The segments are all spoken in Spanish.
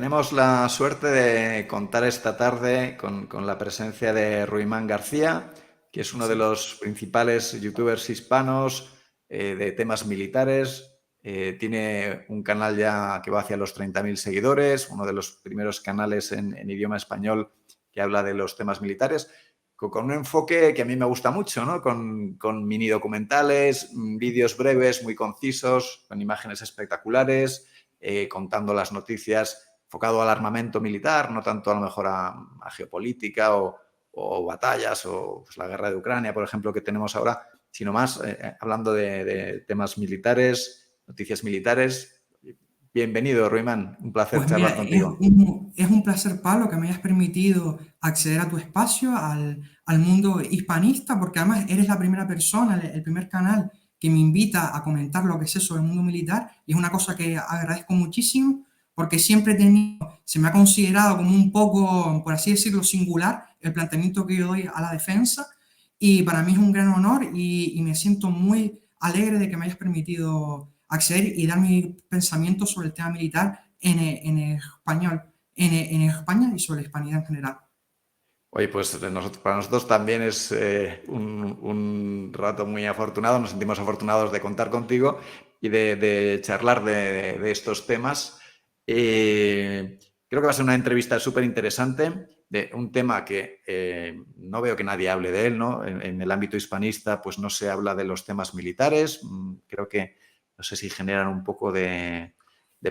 Tenemos la suerte de contar esta tarde con la presencia de Ruimán García, que es uno de Sí. los principales youtubers hispanos de temas militares. Tiene un canal ya que va hacia los 30.000 seguidores, uno de los primeros canales en idioma español que habla de los temas militares, con un enfoque que a mí me gusta mucho, ¿no? Con mini documentales, vídeos breves, muy concisos, con imágenes espectaculares, contando las noticias enfocado al armamento militar, no tanto a lo mejor a geopolítica o batallas o pues, la guerra de Ucrania, por ejemplo, que tenemos ahora, sino más hablando de temas militares, noticias militares. Bienvenido, Ruimán. Un placer Pues mira, charlar contigo. es un placer, Pablo, que me hayas permitido acceder a tu espacio, al mundo hispanista, porque además eres la primera persona, el primer canal que me invita a comentar lo que sé sobre el mundo militar, y es una cosa que agradezco muchísimo, porque siempre he tenido, se me ha considerado como un poco, por así decirlo, singular el planteamiento que yo doy a la defensa, y para mí es un gran honor y me siento muy alegre de que me hayas permitido acceder y dar mi pensamiento sobre el tema militar en español, en España y sobre la hispanidad en general. Oye, pues para nosotros también es un rato muy afortunado, nos sentimos afortunados de contar contigo y de charlar de estos temas. Creo que va a ser una entrevista súper interesante de un tema que no veo que nadie hable de él, ¿no? En el ámbito hispanista pues no se habla de los temas militares, creo que no sé si generan un poco de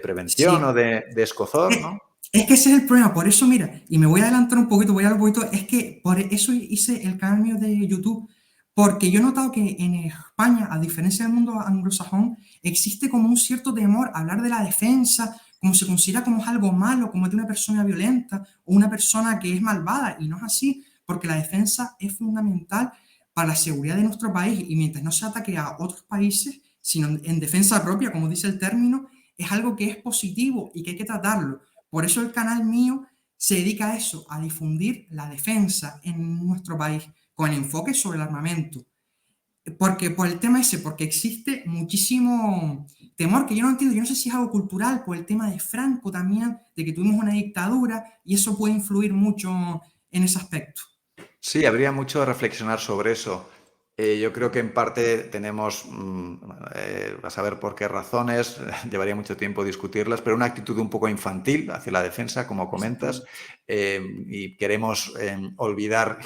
prevención o Sí, de escozor, es, ¿no? es que ese es el problema, por eso mira, y me voy a adelantar un poquito, voy a hablar un poquito, es que por eso hice el canal mío de YouTube, porque yo he notado que en España, a diferencia del mundo anglosajón, existe como un cierto temor a hablar de la defensa, como se considera como es algo malo, como es de una persona violenta o una persona que es malvada, y no es así, porque la defensa es fundamental para la seguridad de nuestro país, y mientras no se ataque a otros países, sino en defensa propia, como dice el término, es algo que es positivo y que hay que tratarlo. Por eso el canal mío se dedica a eso, a difundir la defensa en nuestro país, con enfoque sobre el armamento. Porque por el tema ese, porque existe muchísimo temor que yo no entiendo, yo no sé si es algo cultural, por el tema de Franco también, de que tuvimos una dictadura y eso puede influir mucho en ese aspecto. Sí, habría mucho a reflexionar sobre eso. Yo creo que en parte tenemos, a saber por qué razones, llevaría mucho tiempo discutirlas, pero una actitud un poco infantil hacia la defensa, como comentas, Exactamente. y queremos olvidar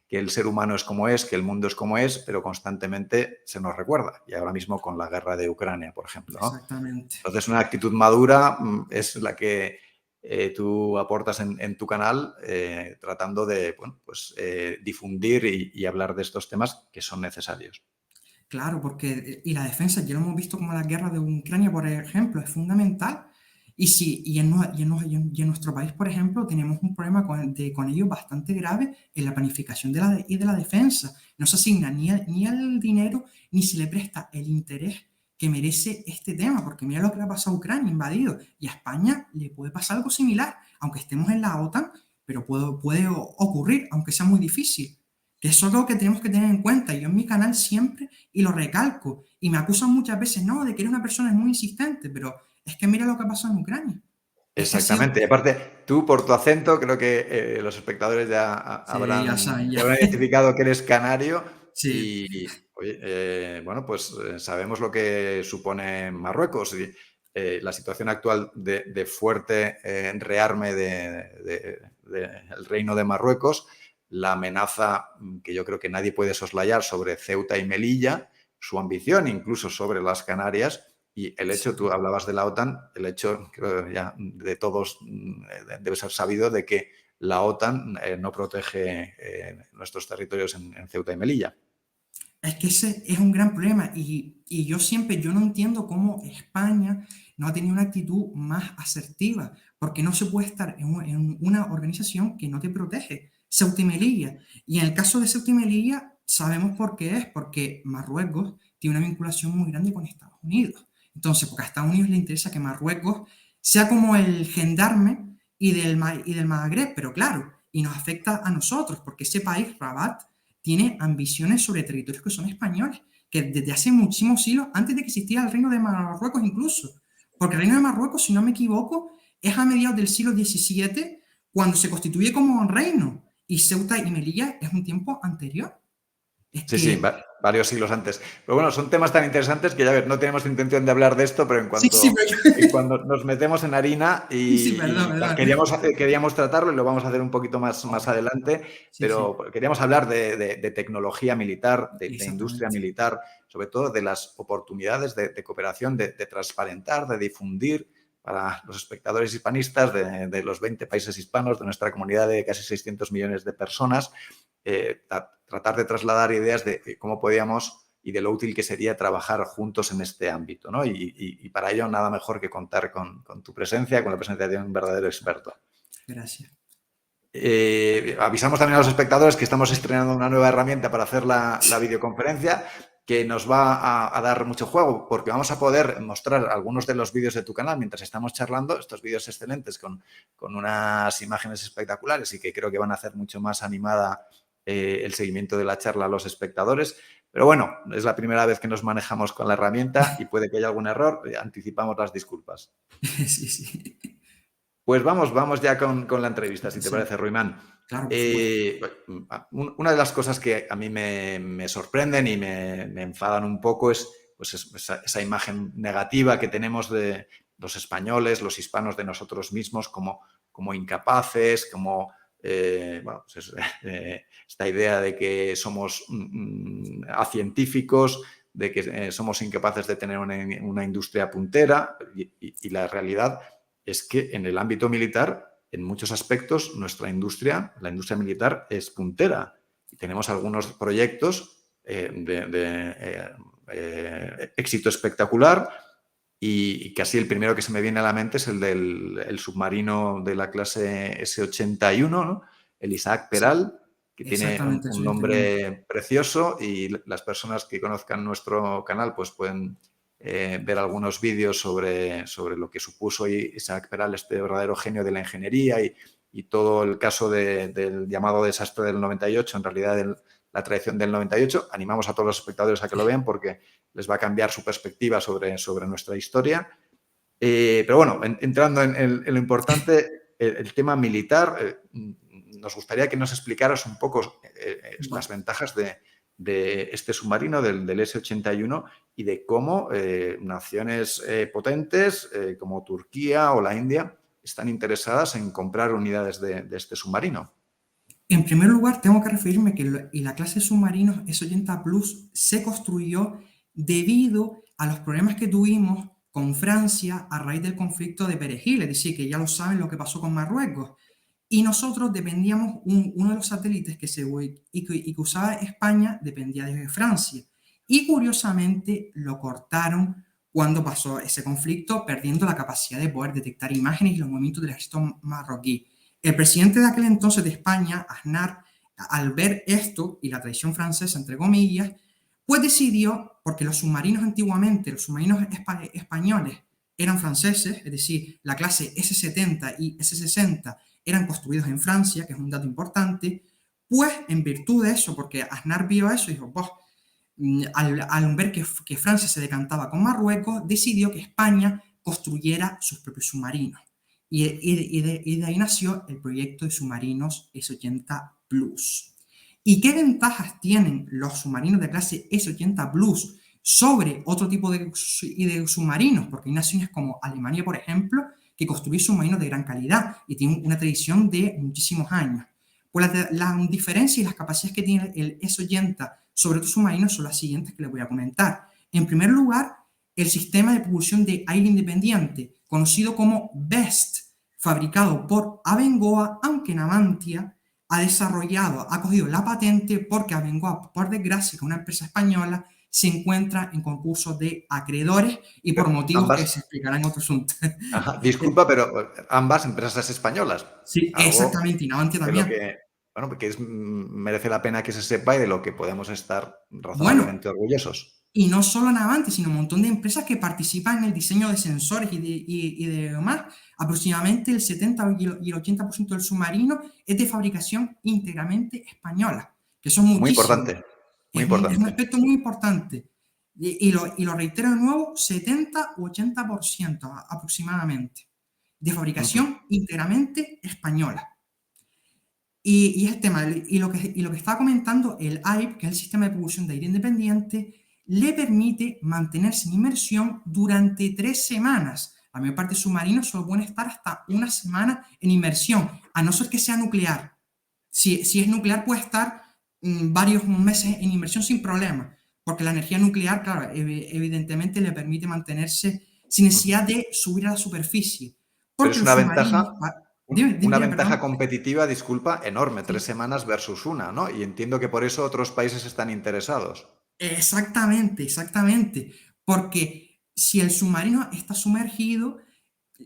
que el ser humano es como es, que el mundo es como es, pero constantemente se nos recuerda, y ahora mismo con la guerra de Ucrania, por ejemplo, ¿no? Exactamente. Entonces, una actitud madura es la que tú aportas en tu canal tratando de bueno, pues, difundir y hablar de estos temas que son necesarios. Claro, porque y la defensa, ya lo hemos visto como la guerra de Ucrania, por ejemplo, es fundamental. Y, si, y en nuestro país, por ejemplo, tenemos un problema con ello bastante grave en la planificación y de la defensa. No se asigna ni el dinero, ni se le presta el interés que merece este tema, porque mira lo que le ha pasado a Ucrania, invadido, y a España le puede pasar algo similar, aunque estemos en la OTAN, pero puede ocurrir, aunque sea muy difícil. Que eso es lo que tenemos que tener en cuenta. Yo en mi canal siempre y lo recalco. Y me acusan muchas veces, no, de que eres una persona muy insistente, pero es que mira lo que ha pasado en Ucrania. Es que ha sido, Exactamente. Y aparte, tú por tu acento, creo que los espectadores ya sí, ya saben, te ya, habrán identificado que eres canario sí, y, oye, bueno, pues sabemos lo que supone Marruecos y la situación actual de fuerte rearme del reino de Marruecos, la amenaza que yo creo que nadie puede soslayar sobre Ceuta y Melilla, su ambición incluso sobre las Canarias. Y el hecho, tú sí. hablabas de la OTAN, el hecho, creo ya de todos debe ser sabido de que la OTAN no protege nuestros territorios en Ceuta y Melilla. Es que ese es un gran problema y yo no entiendo cómo España no ha tenido una actitud más asertiva, porque no se puede estar en una organización que no te protege. Ceuta y Melilla. Y en el caso de Ceuta y Melilla, sabemos por qué es, porque Marruecos tiene una vinculación muy grande con Estados Unidos. Entonces, porque a Estados Unidos le interesa que Marruecos sea como el gendarme y del Magreb, pero claro, y nos afecta a nosotros, porque ese país, Rabat, tiene ambiciones sobre territorios que son españoles, que desde hace muchísimos siglos, antes de que existiera el reino de Marruecos incluso, porque el reino de Marruecos, si no me equivoco, es a mediados del siglo XVII cuando se constituye como un reino, y Ceuta y Melilla es un tiempo anterior. Sí, varios siglos antes. Pero bueno, son temas tan interesantes que ya ves, no tenemos intención de hablar de esto, pero en cuando nos metemos en harina Perdón. Queríamos tratarlo y lo vamos a hacer un poquito más adelante, pero queríamos hablar de tecnología militar, de industria militar, sobre todo de las oportunidades de cooperación, de transparentar, de difundir para los espectadores hispanistas de los 20 países hispanos, de nuestra comunidad de casi 600 millones de personas, tratar de trasladar ideas de cómo podíamos y de lo útil que sería trabajar juntos en este ámbito, ¿no? Y para ello nada mejor que contar con tu presencia, con la presencia de un verdadero experto. Gracias. Avisamos también a los espectadores que estamos estrenando una nueva herramienta para hacer la videoconferencia, que nos va a dar mucho juego, porque vamos a poder mostrar algunos de los vídeos de tu canal mientras estamos charlando, estos vídeos excelentes con unas imágenes espectaculares y que creo que van a hacer mucho más animada el seguimiento de la charla a los espectadores. Pero bueno, es la primera vez que nos manejamos con la herramienta y puede que haya algún error, anticipamos las disculpas. Sí. Pues vamos ya con la entrevista, si te parece, Ruimán. Claro, una de las cosas que a mí me sorprenden y me enfadan un poco es pues esa imagen negativa que tenemos de los españoles, los hispanos, de nosotros mismos como incapaces, como esta idea de que somos acientíficos, de que somos incapaces de tener una industria puntera, y la realidad es que en el ámbito militar, en muchos aspectos, la industria militar es puntera. Y tenemos algunos proyectos de éxito espectacular, y casi el primero que se me viene a la mente es el del submarino de la clase S-81, ¿no? El Isaac Peral, que tiene un nombre precioso, y las personas que conozcan nuestro canal pues pueden ver algunos vídeos sobre lo que supuso Isaac Peral, este verdadero genio de la ingeniería, y todo el caso del llamado desastre del 98, en realidad la traición del 98. Animamos a todos los espectadores a que lo vean porque les va a cambiar su perspectiva sobre nuestra historia. Pero bueno, entrando en lo importante, el tema militar, nos gustaría que nos explicaras un poco las ventajas de este submarino, del S-81, y de cómo naciones potentes como Turquía o la India están interesadas en comprar unidades de este submarino. En primer lugar, tengo que referirme que la clase de submarinos S-80 Plus se construyó debido a los problemas que tuvimos con Francia a raíz del conflicto de Perejil, es decir, que ya lo saben lo que pasó con Marruecos. Y nosotros dependíamos, uno de los satélites que usaba España dependía de Francia. Y curiosamente lo cortaron cuando pasó ese conflicto, perdiendo la capacidad de poder detectar imágenes y los movimientos del ejército marroquí. El presidente de aquel entonces de España, Aznar, al ver esto y la traición francesa, entre comillas, pues decidió, porque los submarinos antiguamente, los submarinos españoles eran franceses, es decir, la clase S-70 y S-60 eran construidos en Francia, que es un dato importante, pues en virtud de eso, porque Aznar vio eso y dijo, pues, al ver que Francia se decantaba con Marruecos, decidió que España construyera sus propios submarinos. Y de ahí nació el proyecto de submarinos S-80 Plus. ¿Y qué ventajas tienen los submarinos de clase S-80 Plus sobre otro tipo de submarinos? Porque hay naciones como Alemania, por ejemplo, que construyen submarinos de gran calidad y tienen una tradición de muchísimos años. Pues la diferencia y las capacidades que tiene el S-80 sobre otros submarinos son las siguientes que les voy a comentar. En primer lugar, el sistema de propulsión de aire independiente, conocido como BEST, fabricado por Abengoa, aunque Navantia ha cogido la patente porque Abengoa, por desgracia, que es una empresa española, se encuentra en concursos de acreedores y por motivos que se explicarán en otro asunto. Disculpa, pero ambas empresas españolas. Sí, exactamente, y Navantia también. Porque merece la pena que se sepa y de lo que podemos estar razonablemente orgullosos. Y no solo Navantia, sino un montón de empresas que participan en el diseño de sensores y de demás. Aproximadamente el 70 y el 80% del submarino es de fabricación íntegramente española, que son muchísimos. Muy importante. Es un aspecto muy importante. Y lo reitero de nuevo, 70 u 80% aproximadamente. de Ujú. fabricación íntegramente española. Y es el tema, y lo que estaba comentando, el AIP, que es el sistema de propulsión de aire independiente, le permite mantenerse en inmersión durante 3 semanas. La mayor parte de submarinos solo pueden estar hasta 1 semana en inmersión, a no ser que sea nuclear. Si es nuclear, puede estar varios meses en inmersión sin problema, porque la energía nuclear, claro, evidentemente le permite mantenerse sin Ujú. necesidad de subir a la superficie. Pero Porque es los una submarinos... ventaja, Dime, dime, una dime, ventaja perdón. competitiva, disculpa, enorme, 3 Sí. semanas versus una, ¿no? Y entiendo que por eso otros países están interesados. Exactamente, exactamente. Porque si el submarino está sumergido,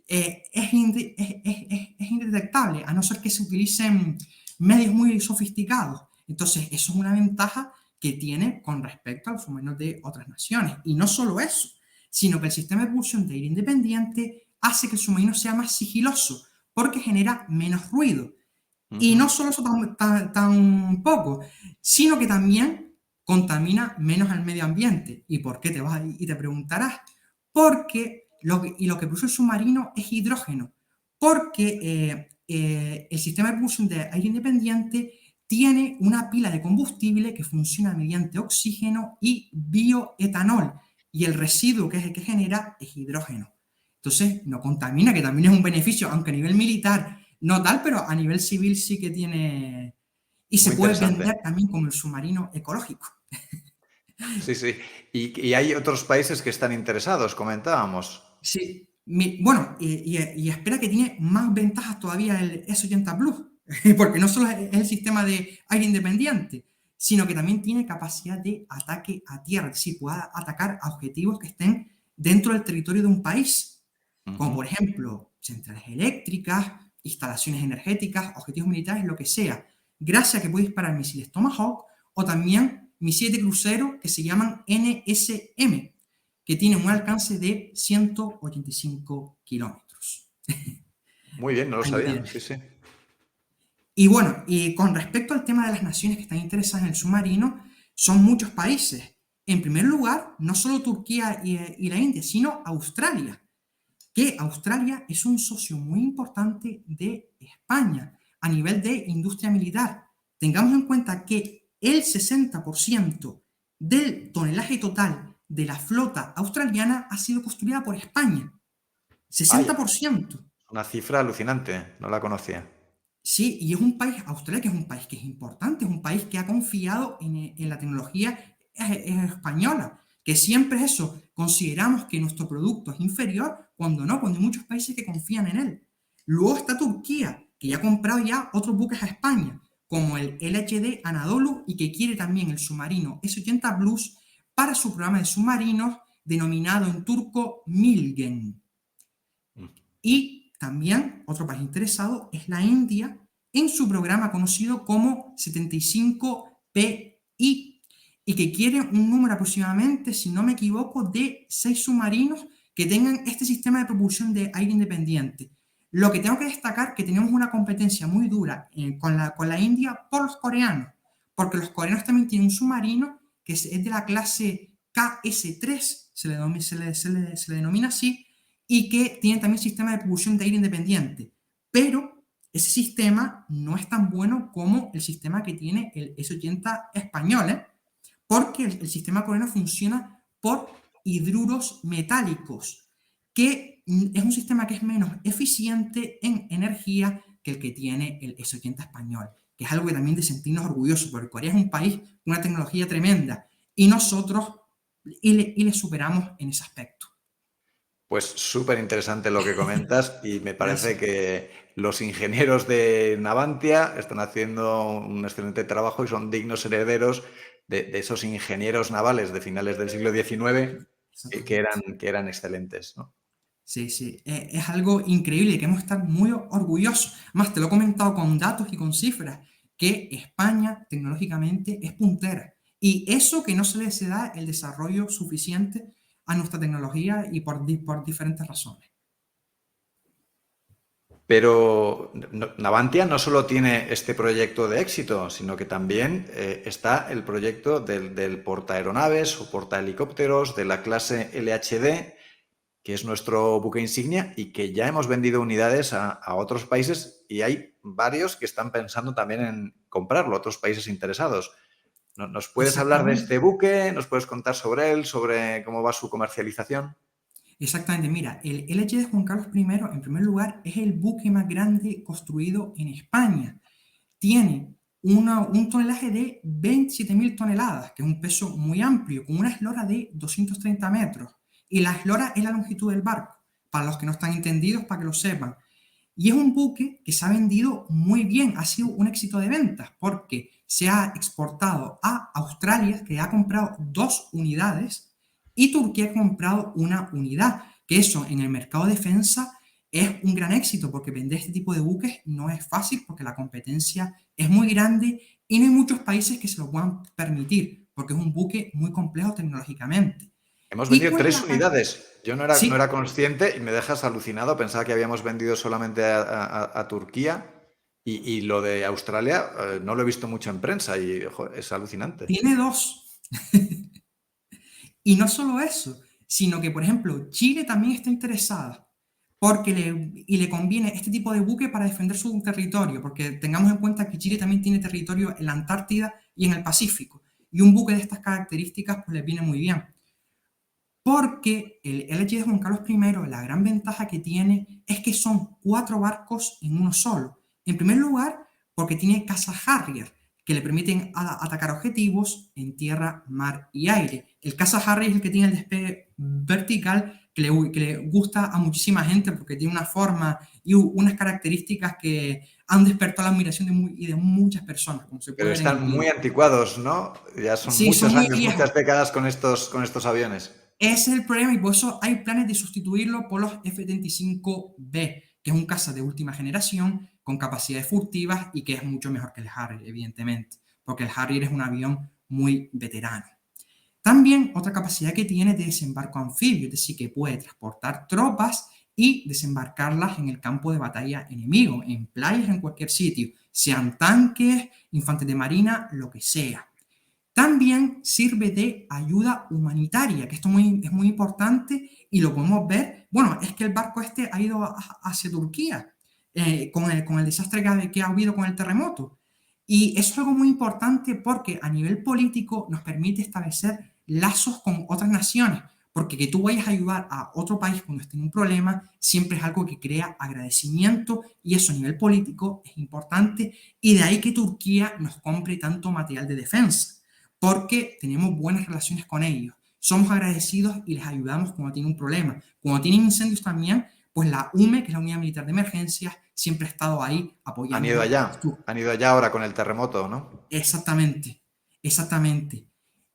es indetectable, a no ser que se utilicen medios muy sofisticados. Entonces, eso es una ventaja que tiene con respecto a los submarinos de otras naciones. Y no solo eso, sino que el sistema de propulsión de aire independiente hace que el submarino sea más sigiloso, porque genera menos ruido. Y Ujú. no solo eso tan poco, sino que también contamina menos al medio ambiente. ¿Y por qué y te preguntarás? Porque lo que produce el submarino es hidrógeno. Porque el sistema de propulsión de aire independiente tiene una pila de combustible que funciona mediante oxígeno y bioetanol. Y el residuo que genera es hidrógeno. Entonces, no contamina, que también es un beneficio, aunque a nivel militar no tal, pero a nivel civil sí que tiene... Y se Muy puede interesante. vender también como el submarino ecológico. Sí, sí. Y hay otros países que están interesados, comentábamos. Sí. Bueno, y espera que tiene más ventajas todavía el S80 Plus, porque no solo es el sistema de aire independiente, sino que también tiene capacidad de ataque a tierra, es decir, puede atacar a objetivos que estén dentro del territorio de un país, como Ujú. por ejemplo centrales eléctricas, instalaciones energéticas, objetivos militares, lo que sea, gracias a que puede disparar misiles Tomahawk o también misiles de crucero que se llaman NSM, que tienen un alcance de 185 kilómetros. Muy bien, no lo Ahí lo sabía. tienes. Sí, sí. Y bueno, y con respecto al tema de las naciones que están interesadas en el submarino, son muchos países. En primer lugar, no solo Turquía y la India, sino Australia, que Australia es un socio muy importante de España a nivel de industria militar. Tengamos en cuenta que el 60% del tonelaje total de la flota australiana ha sido construida por España. Vaya, 60%. una cifra alucinante, no la conocía. Sí, y es un país, Australia, que es un país que es importante, es un país que ha confiado en la tecnología española, que siempre es eso, consideramos que nuestro producto es inferior, cuando no, cuando hay muchos países que confían en él. Luego está Turquía, que ya ha comprado ya otros buques a España, como el LHD Anadolu, y que quiere también el submarino S-80 Blues para su programa de submarinos denominado en turco Milgen. Mm. Y también otro país interesado es la India en su programa conocido como 75PI y que quiere un número aproximadamente, si no me equivoco, de 6 submarinos que tengan este sistema de propulsión de aire independiente. Lo que tengo que destacar es que tenemos una competencia muy dura con la India por los coreanos, porque los coreanos también tienen un submarino que es de la clase KS-3, se le denomina así, y que tiene también sistema de propulsión de aire independiente. Pero ese sistema no es tan bueno como el sistema que tiene el S-80 español, porque el sistema coreano funciona por hidruros metálicos, que es un sistema que es menos eficiente en energía que el que tiene el S-80 español, que es algo que también de sentirnos orgullosos, porque Corea es un país con una tecnología tremenda y nosotros le superamos en ese aspecto. Pues súper interesante lo que comentas y me parece Gracias. que los ingenieros de Navantia están haciendo un excelente trabajo y son dignos herederos de esos ingenieros navales de finales del siglo XIX Exactamente. que eran excelentes, ¿no? Sí, sí, es algo increíble que hemos de estar muy orgullosos. Más te lo he comentado con datos y con cifras, que España tecnológicamente es puntera. Y eso que no se le da el desarrollo suficiente a nuestra tecnología y por diferentes razones. Pero Navantia no solo tiene este proyecto de éxito, sino que también está el proyecto del portaaeronaves o portahelicópteros de la clase LHD, que es nuestro buque insignia y que ya hemos vendido unidades a otros países y hay varios que están pensando también en comprarlo, otros países interesados. ¿Nos puedes hablar de Exactamente. este buque? ¿Nos puedes contar sobre él, sobre cómo va su comercialización? Exactamente, mira, el LH de Juan Carlos I, en primer lugar, es el buque más grande construido en España. Tiene un tonelaje de 27.000 toneladas, que es un peso muy amplio, con una eslora de 230 metros. Y la eslora es la longitud del barco, para los que no están entendidos, para que lo sepan. Y es un buque que se ha vendido muy bien, ha sido un éxito de ventas, porque se ha exportado a Australia, que ha comprado 2 unidades, y Turquía ha comprado una unidad, que eso en el mercado de defensa es un gran éxito, porque vender este tipo de buques no es fácil, porque la competencia es muy grande y no hay muchos países que se lo puedan permitir, porque es un buque muy complejo tecnológicamente. Hemos ¿Y vendido cuál es 3 la...? unidades. Yo no Sí, era consciente y me dejas alucinado. Pensaba que habíamos vendido solamente a Turquía y lo de Australia no lo he visto mucho en prensa y ojo, es alucinante. tiene 2. Y no solo eso, sino que, por ejemplo, Chile también está interesada porque le conviene este tipo de buque para defender su territorio, porque tengamos en cuenta que Chile también tiene territorio en la Antártida y en el Pacífico, y un buque de estas características pues le viene muy bien. Porque el LHD Juan Carlos I, la gran ventaja que tiene es que son 4 barcos en uno solo. En primer lugar, porque tiene caza Harrier, que le permiten atacar objetivos en tierra, mar y aire. El caza Harrier es el que tiene el despegue vertical, que le gusta a muchísima gente porque tiene una forma y unas características que han despertado la admiración de muchas personas, como se puede Pero ver en el están muy vídeo. anticuados, ¿no? Ya son Sí, son muchos muy años, viejos. muchas décadas con estos aviones. Ese es el problema y por eso hay planes de sustituirlo por los F-35B, que es un caza de última generación con capacidades furtivas y que es mucho mejor que el Harrier, evidentemente, porque el Harrier es un avión muy veterano. También otra capacidad que tiene de desembarco anfibio, es decir, que puede transportar tropas y desembarcarlas en el campo de batalla enemigo, en playas, en cualquier sitio, sean tanques, infantes de marina, lo que sea. También sirve de ayuda humanitaria, que esto es muy importante y lo podemos ver. Bueno, es que el barco este ha ido hacia Turquía con el desastre que ha habido con el terremoto. Y eso es algo muy importante porque a nivel político nos permite establecer lazos con otras naciones, porque que tú vayas a ayudar a otro país cuando esté en un problema siempre es algo que crea agradecimiento y eso a nivel político es importante y de ahí que Turquía nos compre tanto material de defensa porque tenemos buenas relaciones con ellos. Somos agradecidos y les ayudamos cuando tienen un problema. Cuando tienen incendios también, pues la UME, que es la Unidad Militar de Emergencias, siempre ha estado ahí apoyándolos. Han ido allá ahora con el terremoto, ¿no? Exactamente, exactamente.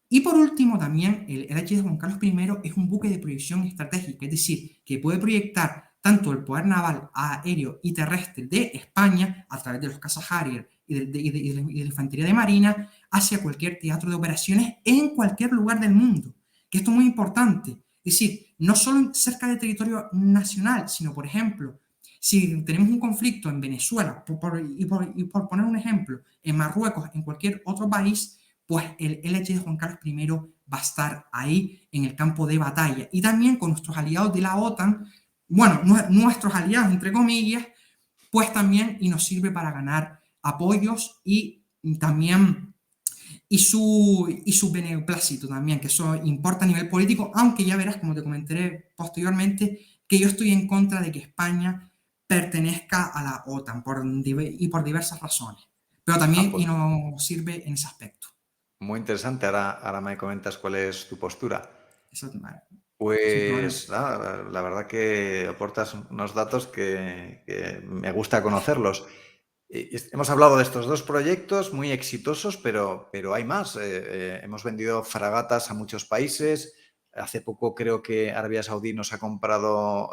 Y por último, también el LHD Juan Carlos I es un buque de proyección estratégica, es decir, que puede proyectar tanto el poder naval, aéreo y terrestre de España a través de los cazas Harrier y de la infantería de marina hacia cualquier teatro de operaciones en cualquier lugar del mundo. Que esto es muy importante. Es decir, no solo cerca del territorio nacional, sino, por ejemplo, si tenemos un conflicto en Venezuela, por poner un ejemplo, en Marruecos, en cualquier otro país, pues el LH de Juan Carlos I va a estar ahí en el campo de batalla. Y también con nuestros aliados de la OTAN, bueno, nuestros aliados, entre comillas, pues también y nos sirve para ganar apoyos y también y su beneplácito también, que eso importa a nivel político, aunque ya verás, como te comentaré posteriormente, que yo estoy en contra de que España pertenezca a la OTAN y por diversas razones, pero Ah, también y pues nos sirve en ese aspecto. muy interesante. Ahora me comentas cuál es tu postura. Eso, sin problema. Pues nada, la verdad que aportas unos datos que me gusta conocerlos. Hemos hablado de estos 2 proyectos muy exitosos, pero hay más. Hemos vendido fragatas a muchos países. Hace poco creo que Arabia Saudí nos ha comprado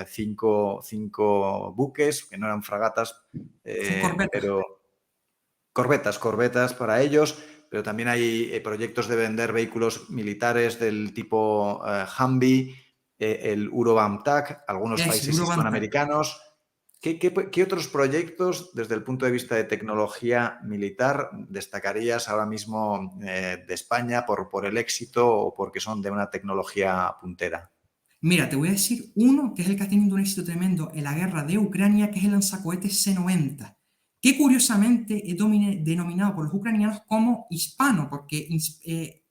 5 buques, que no eran fragatas, Son corbetas. pero corbetas para ellos, pero también hay proyectos de vender vehículos militares del tipo Humvee, el Eurobamtag, algunos Es el países Eurobanta. hispanoamericanos. ¿Qué otros proyectos, desde el punto de vista de tecnología militar, destacarías ahora mismo de España por el éxito o porque son de una tecnología puntera? Mira, te voy a decir uno que es el que está teniendo un éxito tremendo en la guerra de Ucrania, que es el lanzacohetes C-90, que curiosamente es denominado por los ucranianos como hispano, porque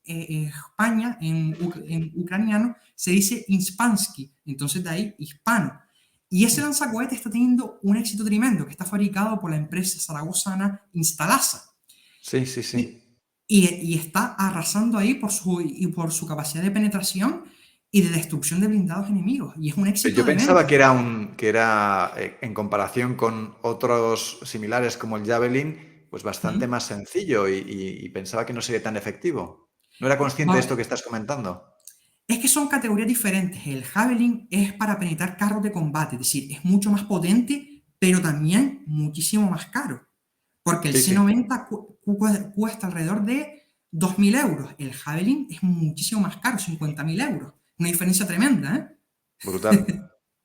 España en ucraniano se dice Inspansky, entonces de ahí hispano. Y ese lanzacohetes está teniendo un éxito tremendo, que está fabricado por la empresa zaragozana Instalasa. Sí, sí, sí. Y está arrasando ahí por su capacidad de penetración y de destrucción de blindados enemigos. Y es un éxito Yo de pensaba venta. que era en comparación con otros similares como el Javelin, pues bastante ¿Mm? más sencillo y pensaba que no sería tan efectivo. No era consciente de Vamos, esto que estás comentando. es que son categorías diferentes. El Javelin es para penetrar carros de combate, es decir, es mucho más potente, pero también muchísimo más caro. Porque el Sí, sí. C90 cuesta alrededor de 2.000 euros. El Javelin es muchísimo más caro, 50.000 euros. Una diferencia tremenda, ¿eh? Brutal.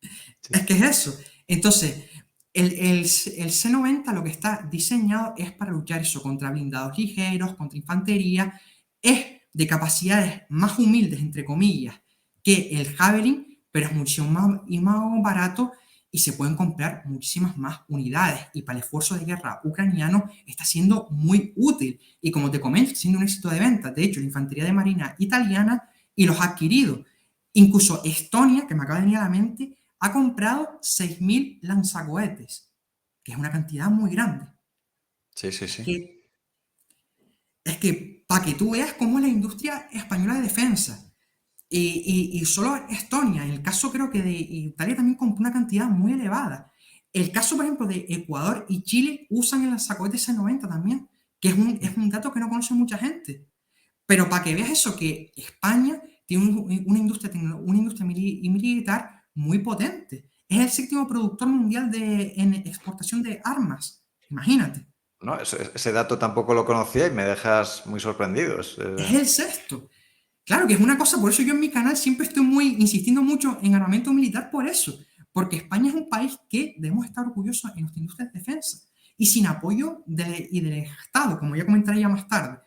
Sí. Es que es eso. Entonces, el C90 lo que está diseñado es para luchar eso contra blindados ligeros, contra infantería. Es de capacidades más humildes, entre comillas, que el Javelin, pero es muchísimo más barato y se pueden comprar muchísimas más unidades. Y para el esfuerzo de guerra ucraniano está siendo muy útil. Y como te comento, está siendo un éxito de venta. De hecho, la infantería de marina italiana y los ha adquirido. Incluso Estonia, que me acaba de venir a la mente, ha comprado 6.000 lanzacohetes, que es una cantidad muy grande. Sí, sí, sí. Que, es que para que tú veas cómo es la industria española de defensa. Y solo Estonia, en el caso creo que de Italia también compró una cantidad muy elevada. El caso, por ejemplo, de Ecuador y Chile usan el lanzacohete C-90 también, que es un dato que no conoce mucha gente. Pero para que veas eso, que España tiene una industria militar muy potente. Es el séptimo productor mundial en exportación de armas. Imagínate. No, ese dato tampoco lo conocía y me dejas muy sorprendido. Es el sexto. Claro que es una cosa, por eso yo en mi canal siempre estoy insistiendo mucho en armamento militar por eso. Porque España es un país que debemos estar orgullosos en nuestra industria de defensa. Y sin apoyo del Estado, como ya comentaré ya más tarde.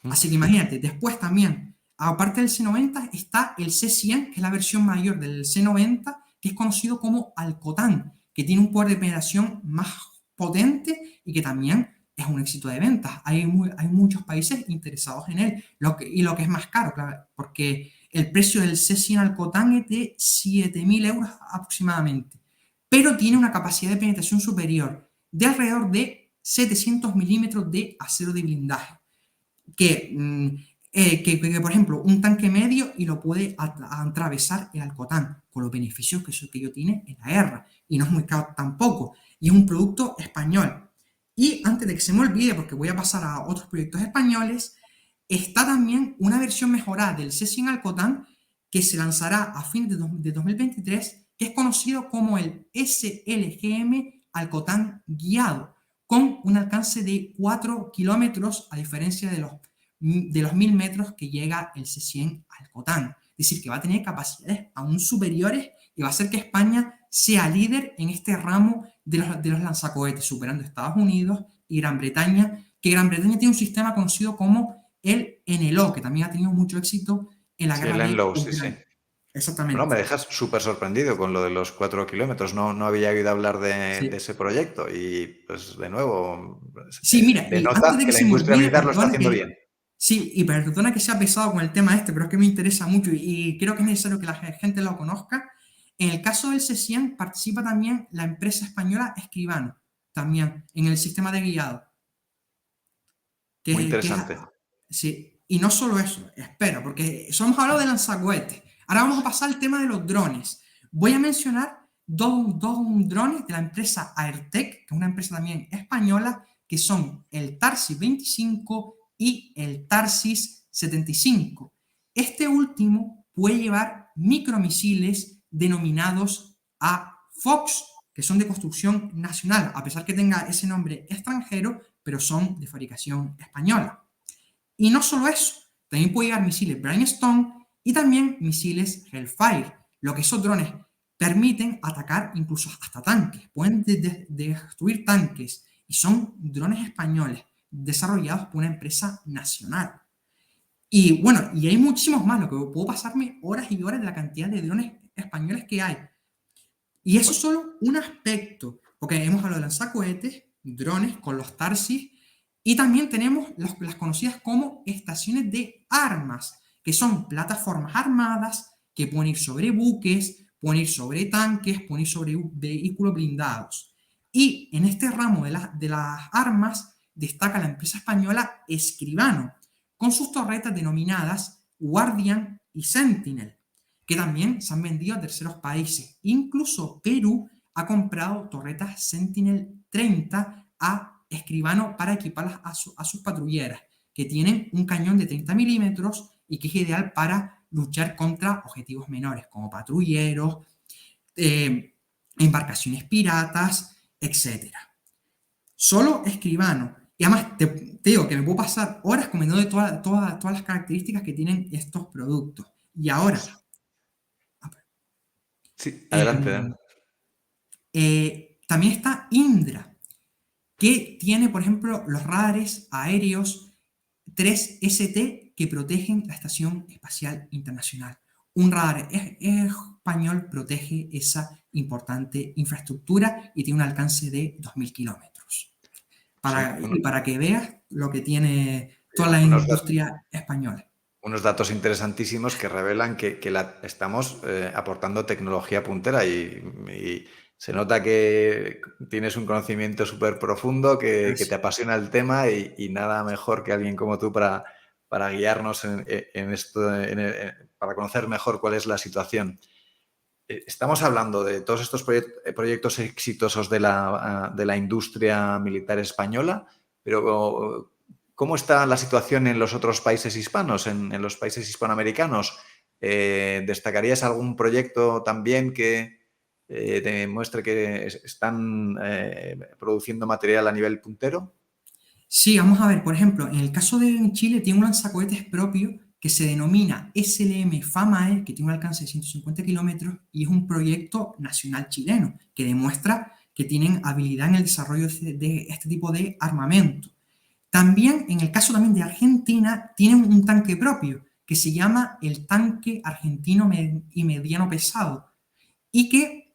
Así que imagínate, después también, aparte del C90, está el C100, que es la versión mayor del C90, que es conocido como Alcotán, que tiene un poder de penetración más potente y que también es un éxito de ventas. Hay muchos países interesados en él. Y lo que es más caro, claro, porque el precio del C100 Alcotán es de 7.000 euros aproximadamente, pero tiene una capacidad de penetración superior de alrededor de 700 milímetros de acero de blindaje que, por ejemplo, un tanque medio y lo puede atravesar el Alcotán, con los beneficios que ello tiene en la guerra. Y no es muy caro tampoco. Y es un producto español. Y antes de que se me olvide, porque voy a pasar a otros proyectos españoles, está también una versión mejorada del C100 Alcotán que se lanzará a fin de 2023, que es conocido como el SLGM Alcotán guiado, con un alcance de 4 kilómetros, a diferencia de los 1.000 metros que llega el C100 Alcotán. Es decir, que va a tener capacidades aún superiores y va a hacer que España sea líder en este ramo de los lanzacohetes, superando Estados Unidos y Gran Bretaña, que Gran Bretaña tiene un sistema conocido como el NLO, que también ha tenido mucho éxito en la Sí, guerra el de Enlow, sí, sí. Ucrania. Bueno, Exactamente. me dejas súper sorprendido con lo de los 4 kilómetros. No, no había oído hablar de Sí. ese proyecto y, pues, de nuevo, pues, Sí, mira, y antes denota de que que la se me industria olvide, militar lo está perdona haciendo bien. sí, y perdona que sea pesado con el tema este, pero es que me interesa mucho y creo que es necesario que la gente lo conozca. En el caso del C100 participa también la empresa española Escribano, también en el sistema de guiado. Muy Que es, interesante. sí. Y no solo eso, espera, porque solo hemos hablado de lanzacohetes. Ahora vamos a pasar al tema de los drones. Voy a mencionar dos drones de la empresa Airtec, que es una empresa también española, que son el Tarsis 25 y el Tarsis 75. Este último puede llevar micromisiles denominados AFOX, que son de construcción nacional, a pesar que tenga ese nombre extranjero, pero son de fabricación española. Y no solo eso, también puede llevar misiles Brimstone y también misiles Hellfire, lo que esos drones permiten atacar incluso hasta tanques, pueden destruir tanques y son drones españoles desarrollados por una empresa nacional. Y bueno, y hay muchísimos más, lo que puedo pasarme horas y horas de la cantidad de drones españoles que hay. Y eso es solo un aspecto, porque hemos hablado de lanzacohetes, drones con los Tarsis, y también tenemos las conocidas como estaciones de armas, que son plataformas armadas que pueden ir sobre buques, pueden ir sobre tanques, pueden ir sobre vehículos blindados. Y en este ramo de las armas destaca la empresa española Escribano, con sus torretas denominadas Guardian y Sentinel, que también se han vendido a terceros países. Incluso Perú ha comprado torretas Sentinel 30 a Escribano para equiparlas a sus patrulleras, que tienen un cañón de 30 milímetros y que es ideal para luchar contra objetivos menores, como patrulleros, embarcaciones piratas, etc. Solo Escribano. Y además te digo que me puedo pasar horas comentando de todas las características que tienen estos productos. Y ahora, Sí, adelante, Dan. también está Indra, que tiene, por ejemplo, los radares aéreos 3ST que protegen la Estación Espacial Internacional. Un radar español protege esa importante infraestructura y tiene un alcance de 2.000 kilómetros. Para que veas lo que tiene toda la industria española. Unos datos interesantísimos que revelan que estamos aportando tecnología puntera y se nota que tienes un conocimiento súper profundo, que te apasiona el tema y nada mejor que alguien como tú para guiarnos en esto, para conocer mejor cuál es la situación. Estamos hablando de todos estos proyectos exitosos de la industria militar española, pero ¿cómo está la situación en los otros países hispanos, en los países hispanoamericanos? ¿Destacarías algún proyecto también que demuestre que están produciendo material a nivel puntero? Sí, vamos a ver, por ejemplo, en el caso de Chile tiene un lanzacohetes propio que se denomina SLM FAMAE, que tiene un alcance de 150 kilómetros y es un proyecto nacional chileno que demuestra que tienen habilidad en el desarrollo de este tipo de armamento. También, en el caso también de Argentina, tienen un tanque propio que se llama el tanque argentino y mediano pesado y que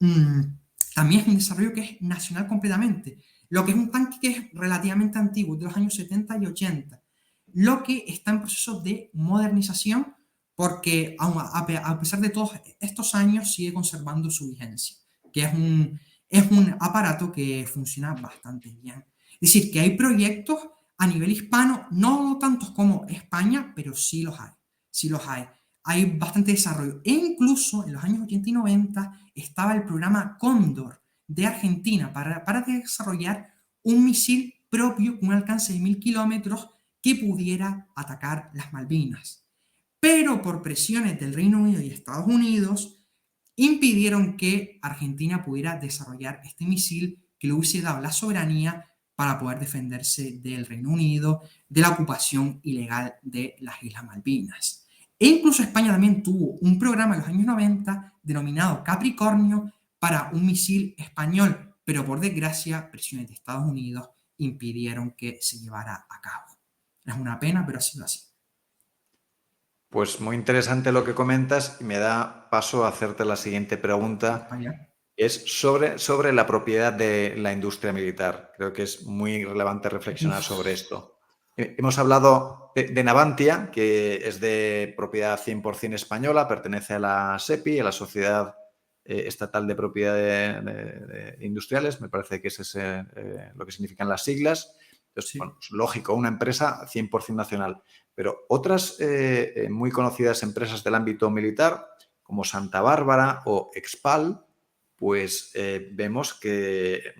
también es un desarrollo que es nacional completamente. Lo que es un tanque que es relativamente antiguo, de los años 70 y 80, lo que está en proceso de modernización porque a pesar de todos estos años sigue conservando su vigencia, que es un aparato que funciona bastante bien. Es decir, que hay proyectos a nivel hispano, no tantos como España, pero sí los hay, sí los hay. Hay bastante desarrollo. E incluso en los años 80 y 90 estaba el programa Cóndor de Argentina para desarrollar un misil propio con un alcance de 1.000 kilómetros que pudiera atacar las Malvinas. Pero por presiones del Reino Unido y Estados Unidos, impidieron que Argentina pudiera desarrollar este misil que le hubiese dado la soberanía para poder defenderse del Reino Unido, de la ocupación ilegal de las Islas Malvinas. E incluso España también tuvo un programa en los años 90 denominado Capricornio para un misil español, pero por desgracia presiones de Estados Unidos impidieron que se llevara a cabo. Es una pena, pero ha sido así. Pues muy interesante lo que comentas y me da paso a hacerte la siguiente pregunta. Es sobre la propiedad de la industria militar. Creo que es muy relevante reflexionar sobre esto. Hemos hablado de Navantia, que es de propiedad 100% española, pertenece a la SEPI, a la Sociedad Estatal de Propiedad de Industriales, me parece que ese es lo que significan las siglas. Entonces, sí. Bueno, es lógico, una empresa 100% nacional. Pero otras muy conocidas empresas del ámbito militar, como Santa Bárbara o Expal, pues vemos que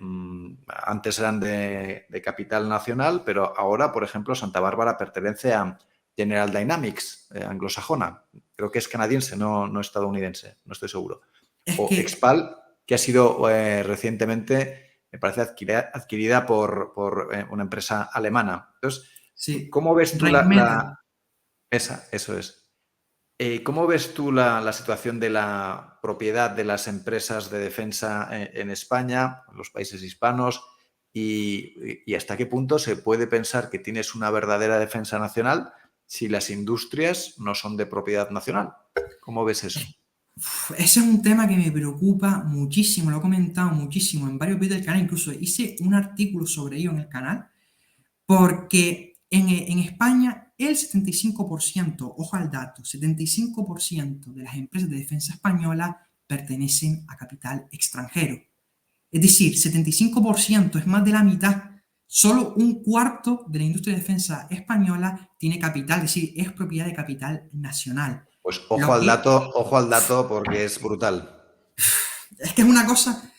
antes eran de capital nacional, pero ahora, por ejemplo, Santa Bárbara pertenece a General Dynamics, anglosajona. Creo que es canadiense, no estadounidense, no estoy seguro. O Expal, que ha sido recientemente, me parece, adquirida por una empresa alemana. Entonces, sí. ¿Cómo ves tú eso es. ¿Cómo ves tú la situación de la propiedad de las empresas de defensa en España, en los países hispanos, y hasta qué punto se puede pensar que tienes una verdadera defensa nacional si las industrias no son de propiedad nacional? ¿Cómo ves eso? Ese es un tema que me preocupa muchísimo, lo he comentado muchísimo en varios vídeos del canal, incluso hice un artículo sobre ello en el canal, porque en España el 75%, ojo al dato, 75% de las empresas de defensa española pertenecen a capital extranjero. Es decir, 75% es más de la mitad. Solo un cuarto de la industria de defensa española tiene capital, es decir, es propiedad de capital nacional. Pues Lo que ojo al dato porque es brutal. es que es una cosa,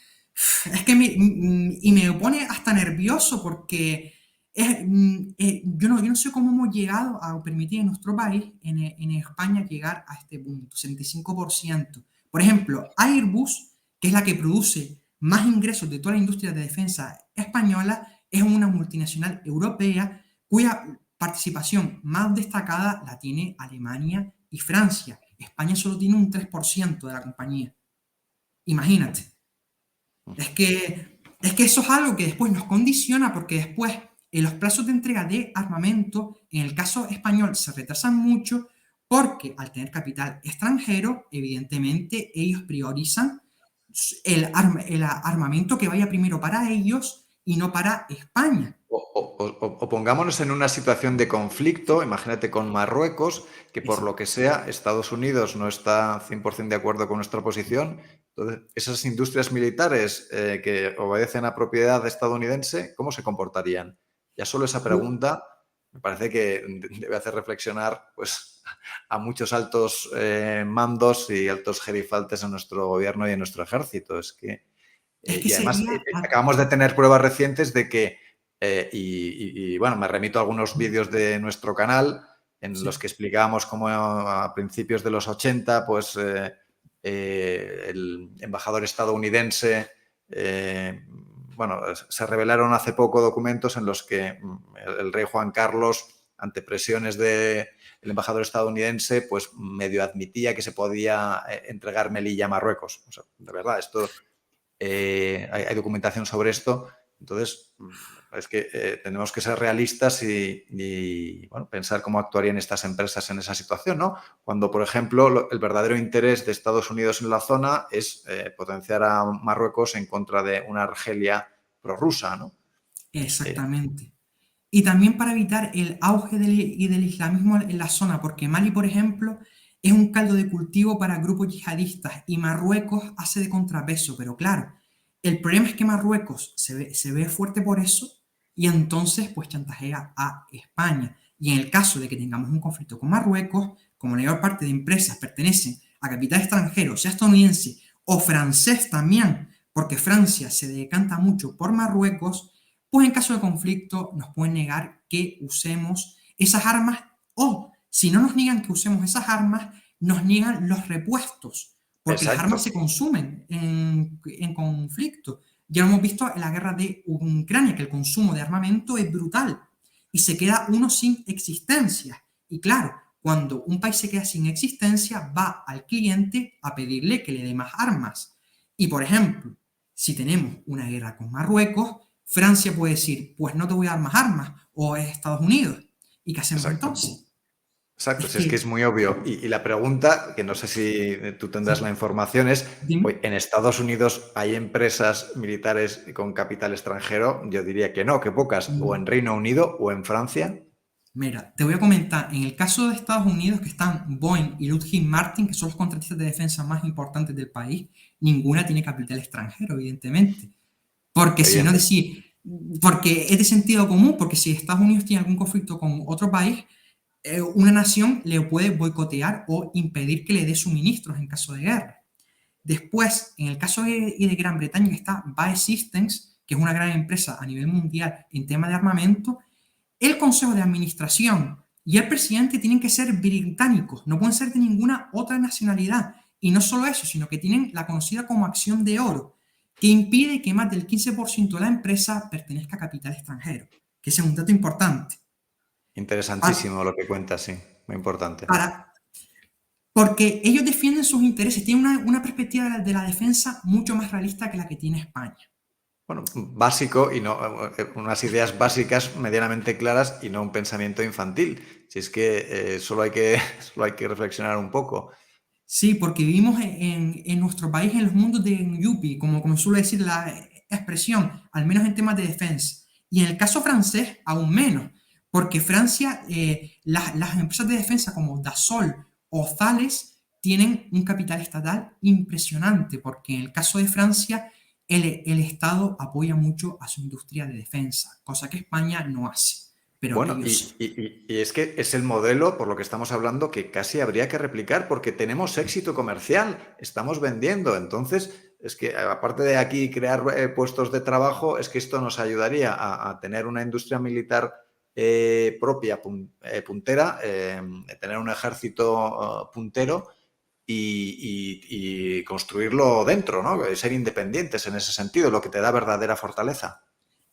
es que y me pone hasta nervioso porque yo no sé cómo hemos llegado a permitir en nuestro país, en España, llegar a este punto, 65%. Por ejemplo, Airbus, que es la que produce más ingresos de toda la industria de defensa española, es una multinacional europea cuya participación más destacada la tiene Alemania y Francia. España solo tiene un 3% de la compañía. Imagínate. Es que eso es algo que después nos condiciona porque después en los plazos de entrega de armamento, en el caso español, se retrasan mucho porque al tener capital extranjero, evidentemente ellos priorizan el armamento que vaya primero para ellos y no para España. O pongámonos en una situación de conflicto, imagínate con Marruecos, que por lo que sea Estados Unidos no está 100% de acuerdo con nuestra posición. Entonces, esas industrias militares que obedecen a propiedad estadounidense, ¿cómo se comportarían? Ya solo esa pregunta me parece que debe hacer reflexionar pues, a muchos altos mandos y altos gerifaltes en nuestro gobierno y en nuestro ejército. Es que, Es que y además sería... acabamos de tener pruebas recientes de que bueno, me remito a algunos vídeos de nuestro canal en los Sí. que explicábamos cómo a principios de los 80, pues el embajador estadounidense, bueno, se revelaron hace poco documentos en los que el rey Juan Carlos, ante presiones del embajador estadounidense, pues medio admitía que se podía entregar Melilla a Marruecos. O sea, de verdad, esto hay documentación sobre esto. Entonces, es que tenemos que ser realistas y bueno, pensar cómo actuarían estas empresas en esa situación, ¿no? Cuando, por ejemplo, el verdadero interés de Estados Unidos en la zona es potenciar a Marruecos en contra de una Argelia prorrusa, ¿no? Exactamente. Y también para evitar el auge del islamismo en la zona, porque Mali, por ejemplo, es un caldo de cultivo para grupos yihadistas y Marruecos hace de contrapeso, pero claro, el problema es que Marruecos se ve fuerte por eso y entonces pues chantajea a España. Y en el caso de que tengamos un conflicto con Marruecos, como la mayor parte de empresas pertenecen a capital extranjero, sea estadounidense o francés también, porque Francia se decanta mucho por Marruecos, pues en caso de conflicto nos pueden negar que usemos esas armas o si no nos niegan que usemos esas armas, nos niegan los repuestos, porque las Exacto. armas se consumen en conflicto. Ya lo hemos visto en la guerra de Ucrania, que el consumo de armamento es brutal y se queda uno sin existencia. Y claro, cuando un país se queda sin existencia, va al cliente a pedirle que le dé más armas. Y por ejemplo, si tenemos una guerra con Marruecos, Francia puede decir, pues no te voy a dar más armas, o es Estados Unidos. ¿Y qué hacemos Exacto. entonces? Exacto, Es si es que es que, muy obvio. Y la pregunta, que no sé si tú tendrás la sí, información, es, dime. ¿en Estados Unidos hay empresas militares con capital extranjero? Yo diría que no, que pocas. O en Reino Unido o en Francia. Mira, te voy a comentar, en el caso de Estados Unidos, que están Boeing y Lockheed Martin, que son los contratistas de defensa más importantes del país, ninguna tiene capital extranjero, evidentemente. Porque si no Evidente. decir, porque es de sentido común, porque si Estados Unidos tiene algún conflicto con otro país, una nación le puede boicotear o impedir que le dé suministros en caso de guerra. Después, en el caso de Gran Bretaña, está BAE Systems, que es una gran empresa a nivel mundial en tema de armamento. El consejo de administración y el presidente tienen que ser británicos, no pueden ser de ninguna otra nacionalidad. Y no solo eso, sino que tienen la conocida como acción de oro, que impide que más del 15% de la empresa pertenezca a capital extranjero, que ese es un dato importante. Para, Interesantísimo lo que cuentas, sí. Muy importante. para, porque ellos defienden sus intereses, tienen una perspectiva de la defensa mucho más realista que la que tiene España. Bueno, básico y no unas ideas básicas medianamente claras y no un pensamiento infantil. Si es que solo hay que reflexionar un poco. Sí, porque vivimos en nuestro país en los mundos de Yuppie, como suele decir la expresión, al menos en temas de defensa. Y en el caso francés, aún menos, porque Francia, las empresas de defensa como Dassault o Thales tienen un capital estatal impresionante, porque en el caso de Francia, el Estado apoya mucho a su industria de defensa, cosa que España no hace, pero Bueno, ellos sí. y es que es el modelo, por lo que estamos hablando, que casi habría que replicar porque tenemos éxito comercial, estamos vendiendo. Entonces, es que aparte de aquí crear puestos de trabajo, es que esto nos ayudaría a tener una industria militar propia, puntera, tener un ejército puntero y construirlo dentro, ¿no? Ser independientes en ese sentido, lo que te da verdadera fortaleza.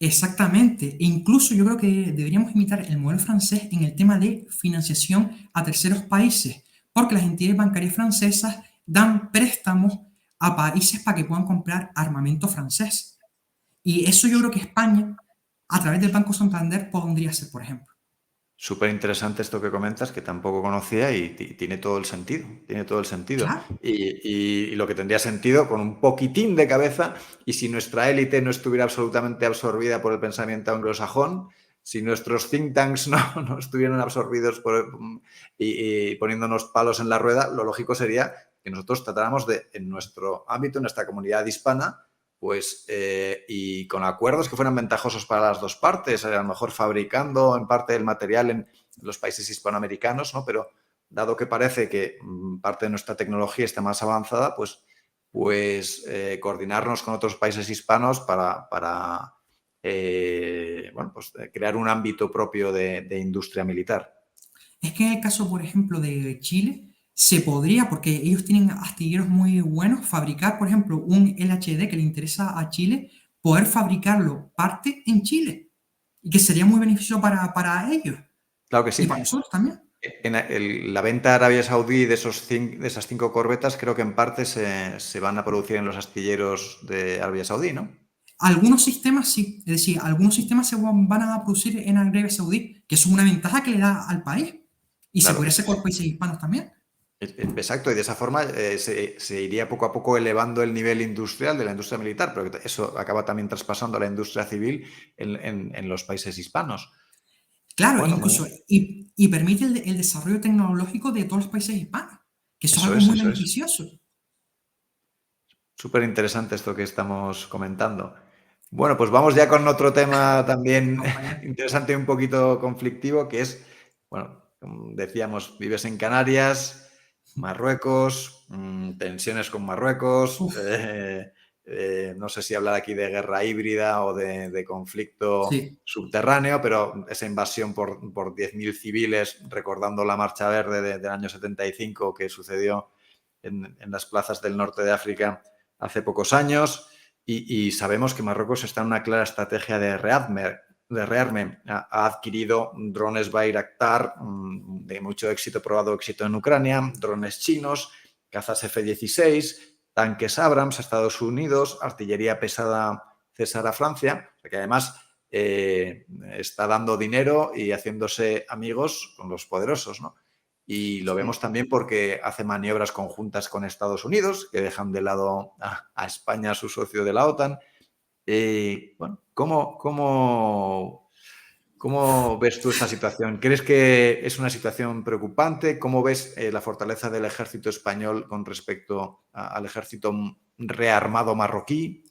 Exactamente, e incluso yo creo que deberíamos imitar el modelo francés en el tema de financiación a terceros países, porque las entidades bancarias francesas dan préstamos a países para que puedan comprar armamento francés. Y eso yo creo que España, a través del Banco Santander, podría hacer, por ejemplo. Súper interesante esto que comentas, que tampoco conocía y tiene todo el sentido, tiene todo el sentido. Claro, Y lo que tendría sentido con un poquitín de cabeza y si nuestra élite no estuviera absolutamente absorbida por el pensamiento anglosajón, si nuestros think tanks no estuvieran absorbidos y poniéndonos palos en la rueda, lo lógico sería que nosotros tratáramos de, en nuestro ámbito, en nuestra comunidad hispana, pues, y con acuerdos que fueran ventajosos para las dos partes, a lo mejor fabricando en parte el material en los países hispanoamericanos, ¿no? Pero dado que parece que parte de nuestra tecnología está más avanzada, pues coordinarnos con otros países hispanos para bueno, pues, crear un ámbito propio de industria militar. es que en el caso, por ejemplo, de Chile, se podría, porque ellos tienen astilleros muy buenos, fabricar, por ejemplo, un LHD que le interesa a Chile, poder fabricarlo parte en Chile y que sería muy beneficioso para ellos Claro que y sí. para nosotros también. La venta a Arabia Saudí de esas 5 corbetas creo que en parte se van a producir en los astilleros de Arabia Saudí, ¿no? Algunos sistemas sí, es decir, algunos sistemas se van a producir en Arabia Saudí, que eso es una ventaja que le da al país y se Claro, podría hacer con los países hispanos también. exacto, y de esa forma se iría poco a poco elevando el nivel industrial de la industria militar, pero que eso acaba también traspasando a la industria civil en los países hispanos. Claro, Bueno, incluso, y permite el desarrollo tecnológico de todos los países hispanos, que eso es eso algo es, muy eso es. beneficioso. Súper interesante esto que estamos comentando. Bueno, pues vamos ya con otro tema también Vamos para allá. interesante y un poquito conflictivo, que es, bueno, como decíamos, vives en Canarias, Marruecos, tensiones con Marruecos, Uf, no sé si hablar aquí de guerra híbrida o de conflicto sí, subterráneo, pero esa invasión por 10.000 civiles, recordando la Marcha Verde del año 75 que sucedió en las plazas del norte de África hace pocos años y sabemos que Marruecos está en una clara estrategia de rearme. Ha adquirido drones Bayraktar de mucho éxito, probado éxito en Ucrania, drones chinos, cazas F-16, tanques Abrams a Estados Unidos, artillería pesada César a Francia, que además está dando dinero y haciéndose amigos con los poderosos, ¿no? Y lo vemos sí. también porque hace maniobras conjuntas con Estados Unidos, que dejan de lado a España, su socio de la OTAN. Bueno, ¿cómo ves tú esta situación? ¿Crees que es una situación preocupante? ¿Cómo ves la fortaleza del ejército español con respecto al ejército rearmado marroquí?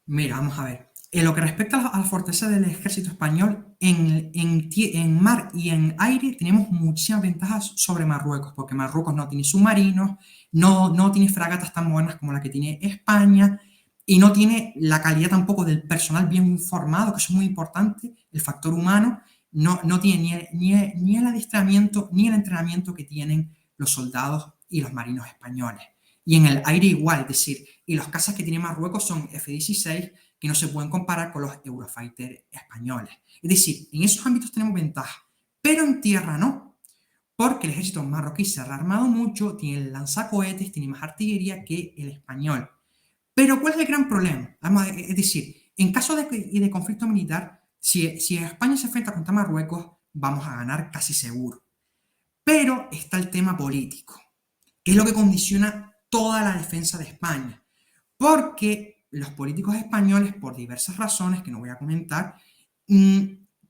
Mira, vamos a ver. En lo que respecta a la fortaleza del ejército español, en mar y en aire tenemos muchísimas ventajas sobre Marruecos, porque Marruecos no tiene submarinos, no tiene fragatas tan buenas como la que tiene España, y no tiene la calidad tampoco del personal bien formado, que eso es muy importante, el factor humano, no tiene ni el adiestramiento ni el entrenamiento que tienen los soldados y los marinos españoles. Y en el aire igual, es decir, y los cazas que tiene Marruecos son F-16, que no se pueden comparar con los Eurofighter españoles. Es decir, en esos ámbitos tenemos ventaja, pero en tierra no, porque el ejército marroquí se ha rearmado mucho, tiene lanzacohetes, tiene más artillería que el español. Pero ¿cuál es el gran problema? Es decir, en caso de conflicto militar, si España se enfrenta contra Marruecos, vamos a ganar casi seguro. Pero está el tema político, que es lo que condiciona toda la defensa de España. Porque los políticos españoles, por diversas razones que no voy a comentar,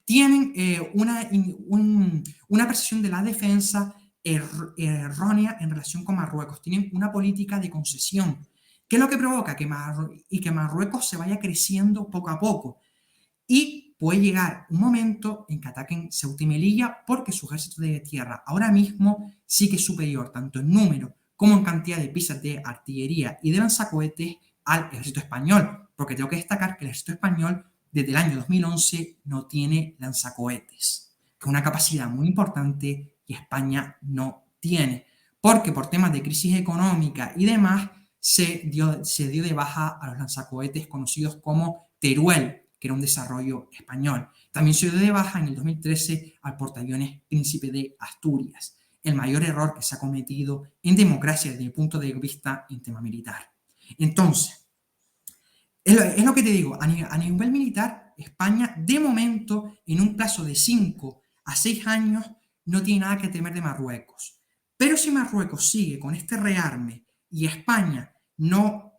tienen una percepción de la defensa errónea en relación con Marruecos. Tienen una política de concesión. ¿Qué es lo que provoca? Que Marruecos se vaya creciendo poco a poco. Y puede llegar un momento en que ataquen Ceuta y Melilla porque su ejército de tierra ahora mismo sí que es superior, tanto en número como en cantidad de piezas de artillería y de lanzacohetes al ejército español. Porque tengo que destacar que el ejército español desde el año 2011 no tiene lanzacohetes, que es una capacidad muy importante que España no tiene. Porque por temas de crisis económica y demás se dio de baja a los lanzacohetes conocidos como Teruel, que era un desarrollo español. También se dio de baja en el 2013 al portaaviones Príncipe de Asturias, el mayor error que se ha cometido en democracia desde el punto de vista en tema militar. Entonces, es lo que te digo, a nivel militar, España de momento, en un plazo de 5 a 6 años, no tiene nada que temer de Marruecos. Pero si Marruecos sigue con este rearme y España no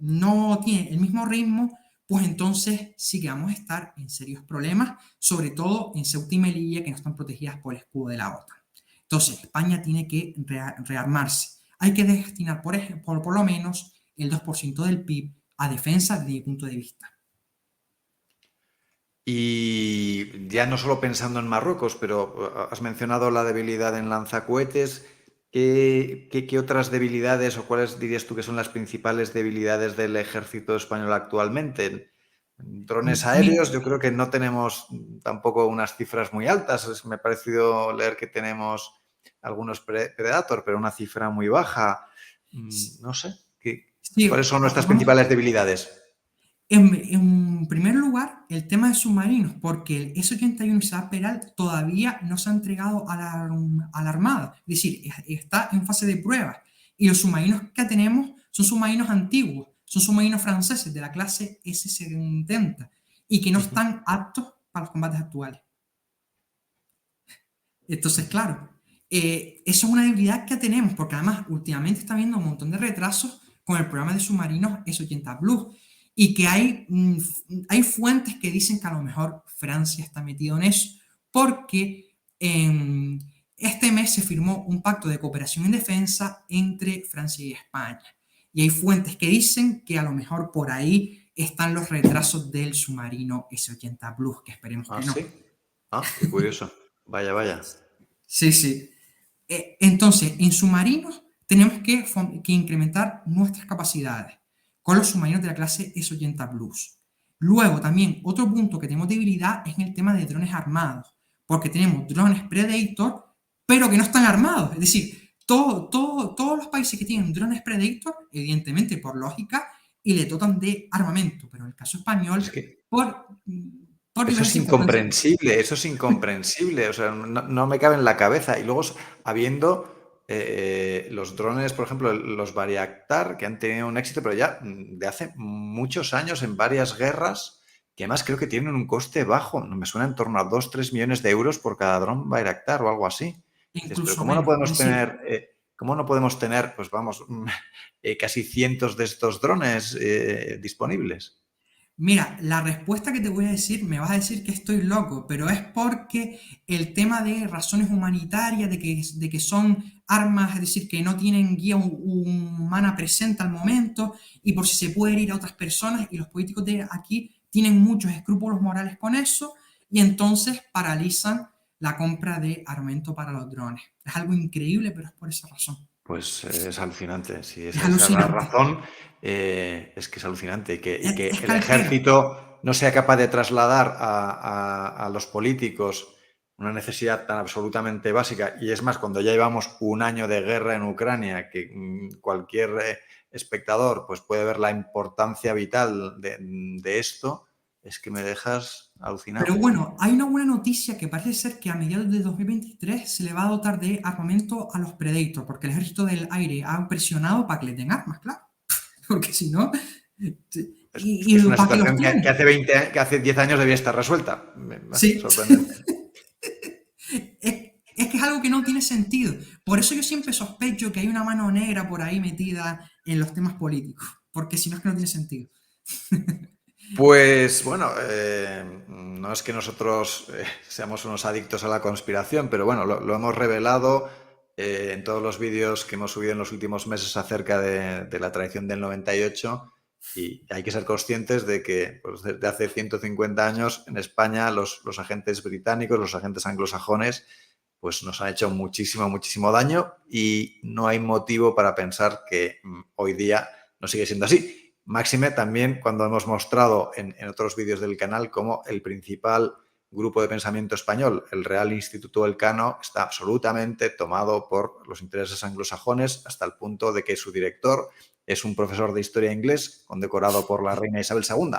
tiene el mismo ritmo, pues entonces sí que vamos a estar en serios problemas, sobre todo en Ceuta y Melilla, que no están protegidas por el escudo de la OTAN. Entonces, España tiene que rearmarse. Hay que destinar, por lo menos, el 2% del PIB a defensa desde mi punto de vista. Y ya no solo pensando en Marruecos, pero has mencionado la debilidad en lanzacohetes. ¿Qué otras debilidades o cuáles dirías tú que son las principales debilidades del ejército español actualmente? Drones aéreos, yo creo que no tenemos tampoco unas cifras muy altas. Me ha parecido leer que tenemos algunos Predator, pero una cifra muy baja. No sé. ¿Cuáles son nuestras principales debilidades? En primer lugar, el tema de submarinos, porque el S-81 Isaac Peral todavía no se ha entregado a la Armada, es decir, está en fase de prueba. Y los submarinos que tenemos son submarinos antiguos, son submarinos franceses de la clase S-70 y que no están aptos para los combates actuales. Entonces, claro, eso es una debilidad que tenemos, porque además últimamente está habiendo un montón de retrasos con el programa de submarinos S-80 Blue. Y que hay fuentes que dicen que a lo mejor Francia está metido en eso, porque este mes se firmó un pacto de cooperación en defensa entre Francia y España. Y hay fuentes que dicen que a lo mejor por ahí están los retrasos del submarino S-80 Blue, que esperemos que no. ¿Sí? Qué curioso. Vaya, vaya. Sí. Entonces, en submarinos tenemos que incrementar nuestras capacidades con los submarinos de la clase S-80 Blues. Luego también otro punto que tenemos debilidad es en el tema de drones armados, porque tenemos drones Predator, pero que no están armados. Es decir, todos los países que tienen drones Predator, evidentemente por lógica, y le dotan de armamento, pero en el caso español, es que eso es incomprensible, o sea, no me cabe en la cabeza. Y luego, habiendo los drones, por ejemplo, los Bayraktar, que han tenido un éxito, pero ya de hace muchos años en varias guerras, que además creo que tienen un coste bajo, me suena en torno a 2-3 millones de euros por cada dron Bayraktar o algo así. Incluso pero ¿cómo no podemos tener, pues vamos, casi cientos de estos drones disponibles? Mira, la respuesta que te voy a decir, me vas a decir que estoy loco, pero es porque el tema de razones humanitarias, de que son armas, es decir, que no tienen guía humana presente al momento, y por si se puede ir a otras personas, y los políticos de aquí tienen muchos escrúpulos morales con eso, y entonces paralizan la compra de armamento para los drones. Es algo increíble, pero es por esa razón. Pues es alucinante. Si Es esa es la razón, es que es alucinante. Y que el ejército no sea capaz de trasladar a los políticos una necesidad tan absolutamente básica. Y es más, cuando ya llevamos un año de guerra en Ucrania, que cualquier espectador pues puede ver la importancia vital de esto, es que me dejas alucinado. Pero bueno, hay una buena noticia que parece ser que a mediados de 2023 se le va a dotar de armamento a los Predator, porque el ejército del aire ha presionado para que les den armas, claro. Porque si no... Es una situación que hace 10 años debía estar resuelta. Sí. Sorprendente. Es que es algo que no tiene tiene sentido. Por eso yo siempre sospecho que hay una mano negra por ahí metida en los temas políticos, porque si no es que no tiene sentido. Pues bueno, no es que nosotros seamos unos adictos a la conspiración, pero bueno, lo hemos revelado en todos los vídeos que hemos subido en los últimos meses acerca de la traición del 98, y hay que ser conscientes de que pues, desde hace 150 años en España los agentes británicos, los agentes anglosajones, pues nos han hecho muchísimo, muchísimo daño, y no hay motivo para pensar que hoy día no sigue siendo así. Máxime también cuando hemos mostrado en otros vídeos del canal cómo el principal grupo de pensamiento español, el Real Instituto Elcano, está absolutamente tomado por los intereses anglosajones, hasta el punto de que su director es un profesor de historia inglés condecorado por la reina Isabel II.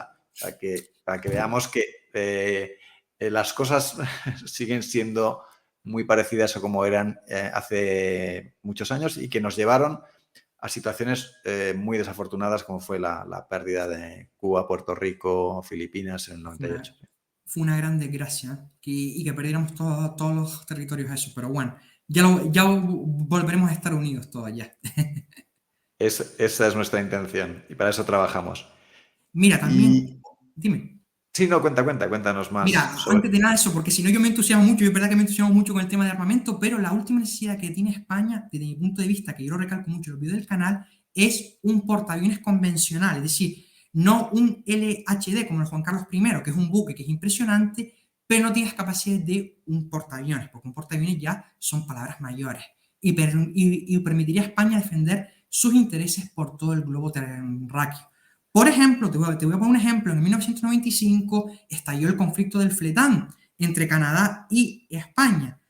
Para que veamos que las cosas siguen siendo muy parecidas a como eran hace muchos años, y que nos llevaron a situaciones muy desafortunadas, como fue la pérdida de Cuba, Puerto Rico, Filipinas en el 98. Fue una gran desgracia y que perdiéramos todos los territorios esos, pero bueno, ya volveremos a estar unidos todos ya. Esa es nuestra intención y para eso trabajamos. Mira, también, Y dime. sí, no, cuéntanos más Mira, sobre... antes de nada eso, porque si no yo me entusiasmo mucho, y es verdad que me entusiasmo mucho con el tema de armamento, pero la última necesidad que tiene España, desde mi punto de vista, que yo lo recalco mucho en los vídeos del canal, es un portaaviones convencional, es decir, no un LHD como el Juan Carlos I, que es un buque que es impresionante, pero no tienes capacidad de un portaaviones, porque un portaaviones ya son palabras mayores, y permitiría a España defender sus intereses por todo el globo terráqueo. Por ejemplo, te voy a poner un ejemplo. En 1995 estalló el conflicto del Fletán entre Canadá y España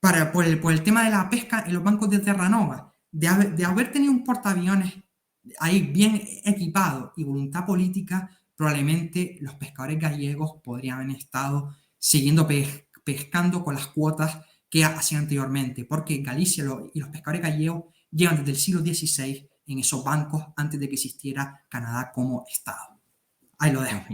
por el tema de la pesca en los bancos de Terranova. De haber tenido un portaaviones ahí bien equipado y voluntad política, probablemente los pescadores gallegos podrían haber estado siguiendo pescando con las cuotas que hacían anteriormente, porque Galicia y los pescadores gallegos llevan desde el siglo XVI en esos bancos antes de que existiera Canadá como Estado. Ahí lo dejo.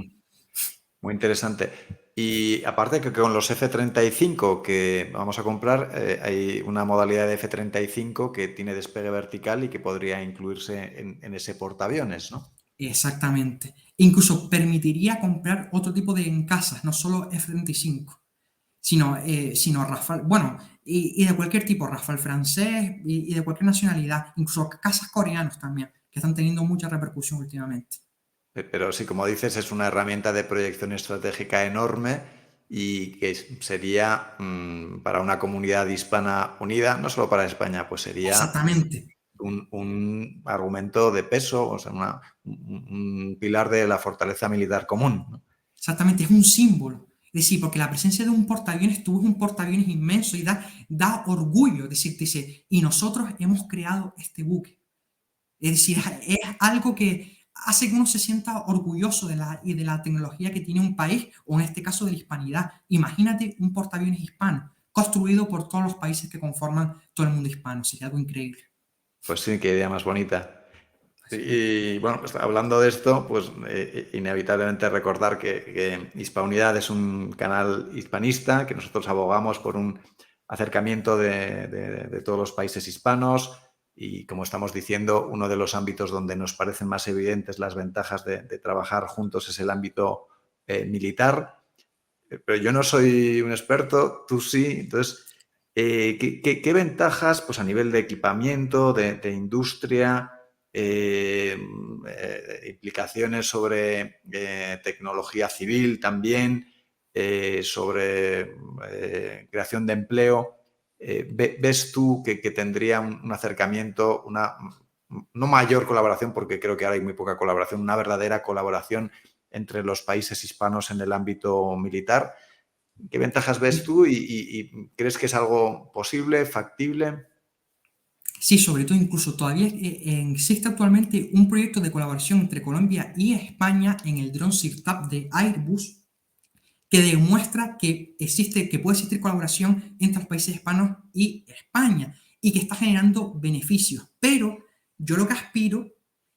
Muy interesante. Y aparte que con los F-35 que vamos a comprar, hay una modalidad de F-35 que tiene despegue vertical y que podría incluirse en ese portaaviones, ¿no? Exactamente. Incluso permitiría comprar otro tipo de casas, no solo F-35, sino Rafale, bueno, y de cualquier tipo, Rafale francés y de cualquier nacionalidad, incluso casas coreanos también, que están teniendo mucha repercusión últimamente. Pero sí, como dices, es una herramienta de proyección estratégica enorme y que sería para una comunidad hispana unida, no solo para España, pues sería Exactamente. un argumento de peso, o sea, un pilar de la fortaleza militar común, ¿no? Exactamente, es un símbolo. Es decir, porque la presencia de un portaaviones, tú ves un portaaviones inmenso y da orgullo. Es decir, te dice, y nosotros hemos creado este buque. Es decir, es algo que hace que uno se sienta orgulloso de la tecnología que tiene un país, o en este caso de la hispanidad. Imagínate un portaaviones hispano, construido por todos los países que conforman todo el mundo hispano. Sería algo increíble. Pues sí, qué idea más bonita. Y bueno, pues hablando de esto, pues inevitablemente recordar que Hispanidad es un canal hispanista, que nosotros abogamos por un acercamiento de todos los países hispanos, y como estamos diciendo, uno de los ámbitos donde nos parecen más evidentes las ventajas de trabajar juntos es el ámbito militar. Pero yo no soy un experto, tú sí. Entonces, ¿qué ventajas, pues a nivel de equipamiento, de industria, implicaciones sobre tecnología civil también, sobre creación de empleo, ves tú que tendría un acercamiento, una no mayor colaboración, porque creo que ahora hay muy poca colaboración, una verdadera colaboración entre los países hispanos en el ámbito militar? ¿Qué ventajas ves tú y crees que es algo posible, factible? Sí, sobre todo incluso todavía existe actualmente un proyecto de colaboración entre Colombia y España en el dron SIRTAP de Airbus, que demuestra que puede existir colaboración entre los países hispanos y España y que está generando beneficios. Pero yo lo que aspiro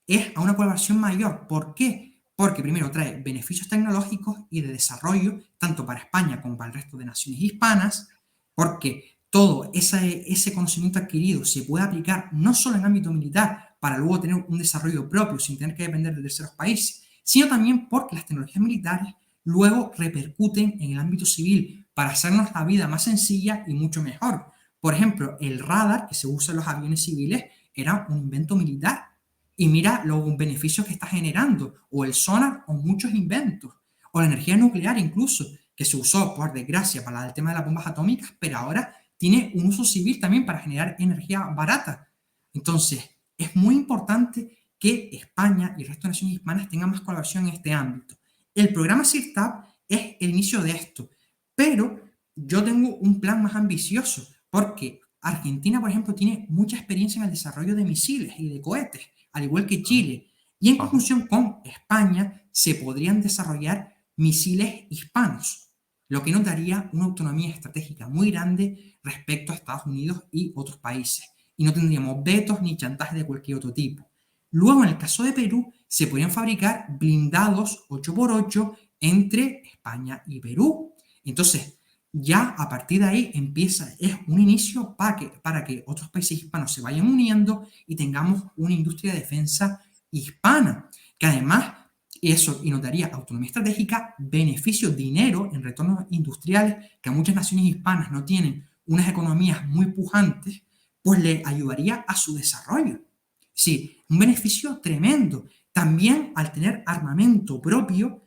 es a una colaboración mayor. ¿Por qué? Porque primero trae beneficios tecnológicos y de desarrollo tanto para España como para el resto de naciones hispanas, porque todo ese conocimiento adquirido se puede aplicar no solo en ámbito militar para luego tener un desarrollo propio sin tener que depender de terceros países, sino también porque las tecnologías militares luego repercuten en el ámbito civil para hacernos la vida más sencilla y mucho mejor. Por ejemplo, el radar que se usa en los aviones civiles era un invento militar y mira los beneficios que está generando, o el sonar o muchos inventos, o la energía nuclear incluso, que se usó, por desgracia, para el tema de las bombas atómicas, pero ahora tiene un uso civil también para generar energía barata. Entonces, es muy importante que España y el resto de naciones hispanas tengan más colaboración en este ámbito. El programa CIRTAP es el inicio de esto, pero yo tengo un plan más ambicioso, porque Argentina, por ejemplo, tiene mucha experiencia en el desarrollo de misiles y de cohetes, al igual que Chile, y en conjunción con España se podrían desarrollar misiles hispanos, lo que nos daría una autonomía estratégica muy grande respecto a Estados Unidos y otros países, y no tendríamos vetos ni chantaje de cualquier otro tipo. Luego, en el caso de Perú, se podrían fabricar blindados 8x8 entre España y Perú. Entonces, ya a partir de ahí es un inicio para que otros países hispanos se vayan uniendo y tengamos una industria de defensa hispana, que además eso y nos daría autonomía estratégica, beneficios, dinero en retornos industriales, que a muchas naciones hispanas no tienen unas economías muy pujantes, pues le ayudaría a su desarrollo. Sí, un beneficio tremendo. También al tener armamento propio,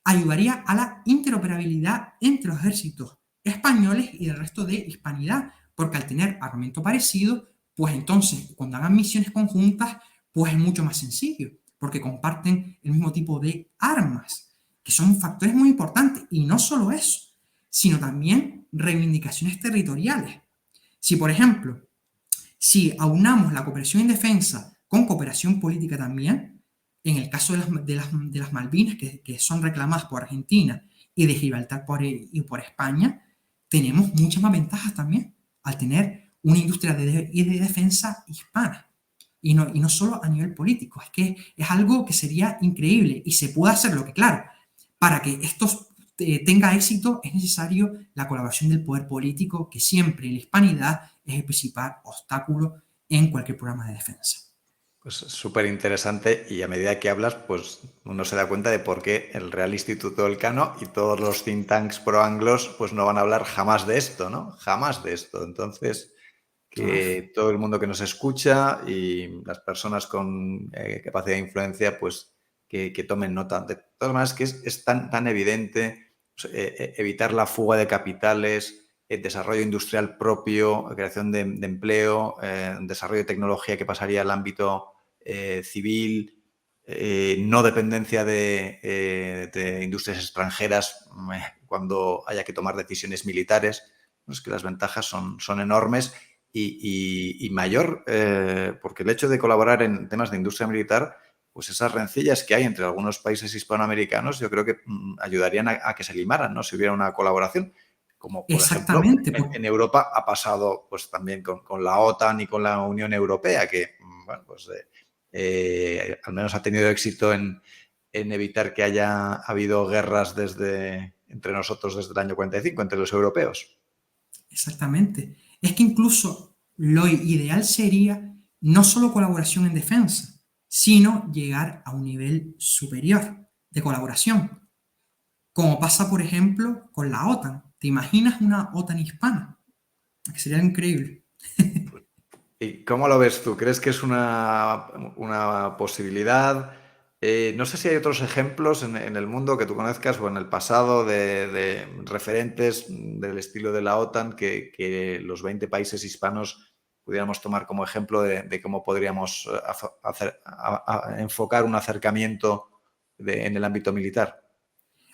ayudaría a la interoperabilidad entre los ejércitos españoles y del resto de hispanidad, porque al tener armamento parecido, pues entonces cuando hagan misiones conjuntas, pues es mucho más sencillo, porque comparten el mismo tipo de armas, que son factores muy importantes, y no solo eso, sino también reivindicaciones territoriales. Si, por ejemplo, si aunamos la cooperación en defensa con cooperación política también, en el caso de las Malvinas, que son reclamadas por Argentina, y de Gibraltar y por España, tenemos muchas más ventajas también al tener una industria de defensa hispana. Y no solo a nivel político, es que es algo que sería increíble y se puede hacer. Lo que, claro, para que esto tenga éxito es necesario la colaboración del poder político, que siempre en la hispanidad es el principal obstáculo en cualquier programa de defensa. Pues súper interesante, y a medida que hablas, pues uno se da cuenta de por qué el Real Instituto Elcano y todos los think tanks pro-anglos pues no van a hablar jamás de esto, ¿no? Jamás de esto. Entonces, que todo el mundo que nos escucha y las personas con capacidad de influencia, pues que tomen nota. De todas maneras, que es tan evidente, pues, evitar la fuga de capitales, el desarrollo industrial propio, creación de empleo, desarrollo de tecnología que pasaría al ámbito civil, no dependencia de industrias extranjeras cuando haya que tomar decisiones militares. Pues que las ventajas son enormes y mayor, porque el hecho de colaborar en temas de industria militar, pues esas rencillas que hay entre algunos países hispanoamericanos, yo creo que ayudarían a que se limaran, ¿no? Si hubiera una colaboración. Como, por ejemplo, en Europa ha pasado pues también con la OTAN y con la Unión Europea, que bueno, pues, al menos ha tenido éxito en evitar que haya habido guerras entre nosotros desde el año 45, entre los europeos. Exactamente. Es que incluso lo ideal sería no solo colaboración en defensa, sino llegar a un nivel superior de colaboración. Como pasa, por ejemplo, con la OTAN. ¿Te imaginas una OTAN hispana? Que sería increíble. ¿Y cómo lo ves tú? ¿Crees que es una posibilidad? No sé si hay otros ejemplos en el mundo que tú conozcas o en el pasado de referentes del estilo de la OTAN que los 20 países hispanos pudiéramos tomar como ejemplo de cómo podríamos enfocar un acercamiento en el ámbito militar.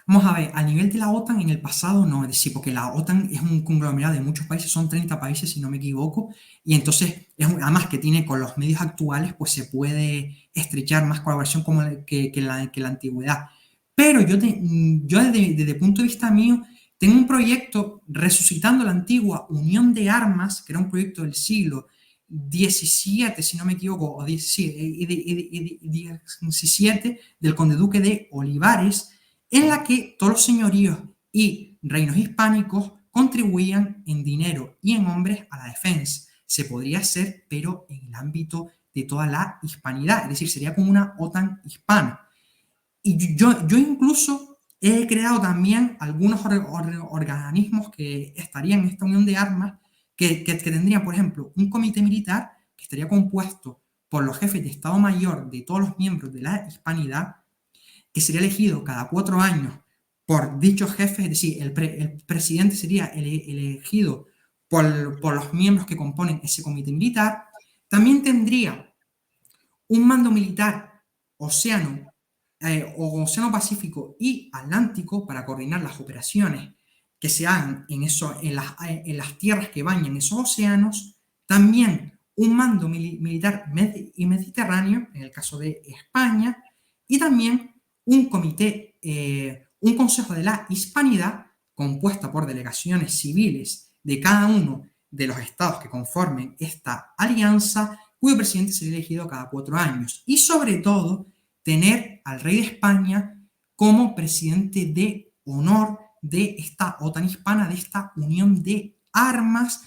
Vamos a ver, a nivel de la OTAN en el pasado no, es decir, porque la OTAN es un conglomerado de muchos países, son 30 países si no me equivoco, y entonces, además que tiene con los medios actuales, pues se puede estrechar más colaboración como que la antigüedad. Pero yo desde el punto de vista mío, tengo un proyecto resucitando la antigua Unión de Armas, que era un proyecto del siglo XVII, si no me equivoco, o XVII, del conde duque de Olivares, en la que todos los señoríos y reinos hispánicos contribuían en dinero y en hombres a la defensa. Se podría hacer, pero en el ámbito de toda la hispanidad, es decir, sería como una OTAN hispana. Y yo incluso he creado también algunos organismos que estarían en esta unión de armas, que tendrían, por ejemplo, un comité militar que estaría compuesto por los jefes de Estado Mayor de todos los miembros de la hispanidad, que sería elegido cada 4 años por dichos jefes, es decir, el presidente sería elegido por los miembros que componen ese comité militar. También tendría un mando militar océano Pacífico y Atlántico para coordinar las operaciones que se hagan en las tierras que bañan esos océanos. También un mando militar y mediterráneo, en el caso de España, y también un comité, un consejo de la hispanidad compuesta por delegaciones civiles de cada uno de los estados que conformen esta alianza, cuyo presidente sería elegido cada 4 años. Y sobre todo, tener al rey de España como presidente de honor de esta OTAN hispana, de esta unión de armas,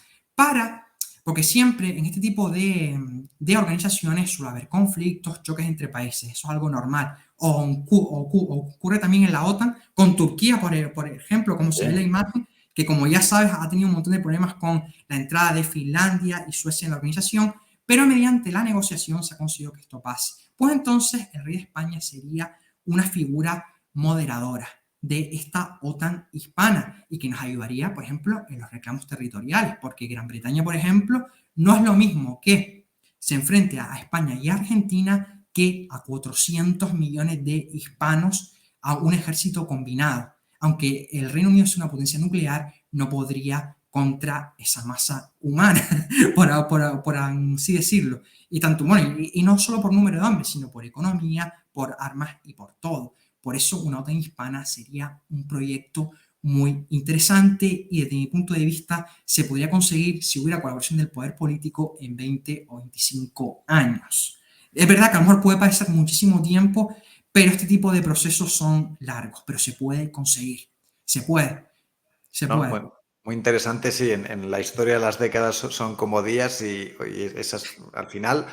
porque siempre en este tipo de organizaciones suele haber conflictos, choques entre países, eso es algo normal. Ocurre también en la OTAN, con Turquía, por ejemplo, como se ve en la imagen, que como ya sabes ha tenido un montón de problemas con la entrada de Finlandia y Suecia en la organización, pero mediante la negociación se ha conseguido que esto pase. Pues entonces el rey de España sería una figura moderadora de esta OTAN hispana y que nos ayudaría, por ejemplo, en los reclamos territoriales, porque Gran Bretaña, por ejemplo, no es lo mismo que se enfrente a España y a Argentina que a 400 millones de hispanos a un ejército combinado. Aunque el Reino Unido es una potencia nuclear, no podría contra esa masa humana, por así decirlo. Y tanto, bueno, y no solo por número de hombres, sino por economía, por armas y por todo. Por eso una OTAN hispana sería un proyecto muy interesante y desde mi punto de vista se podría conseguir si hubiera colaboración del poder político en 20 o 25 años. Es verdad que a lo mejor puede parecer muchísimo tiempo, pero este tipo de procesos son largos, pero se puede conseguir. Se puede. No, bueno, muy interesante, sí. En la historia las décadas son como días y esas, al final,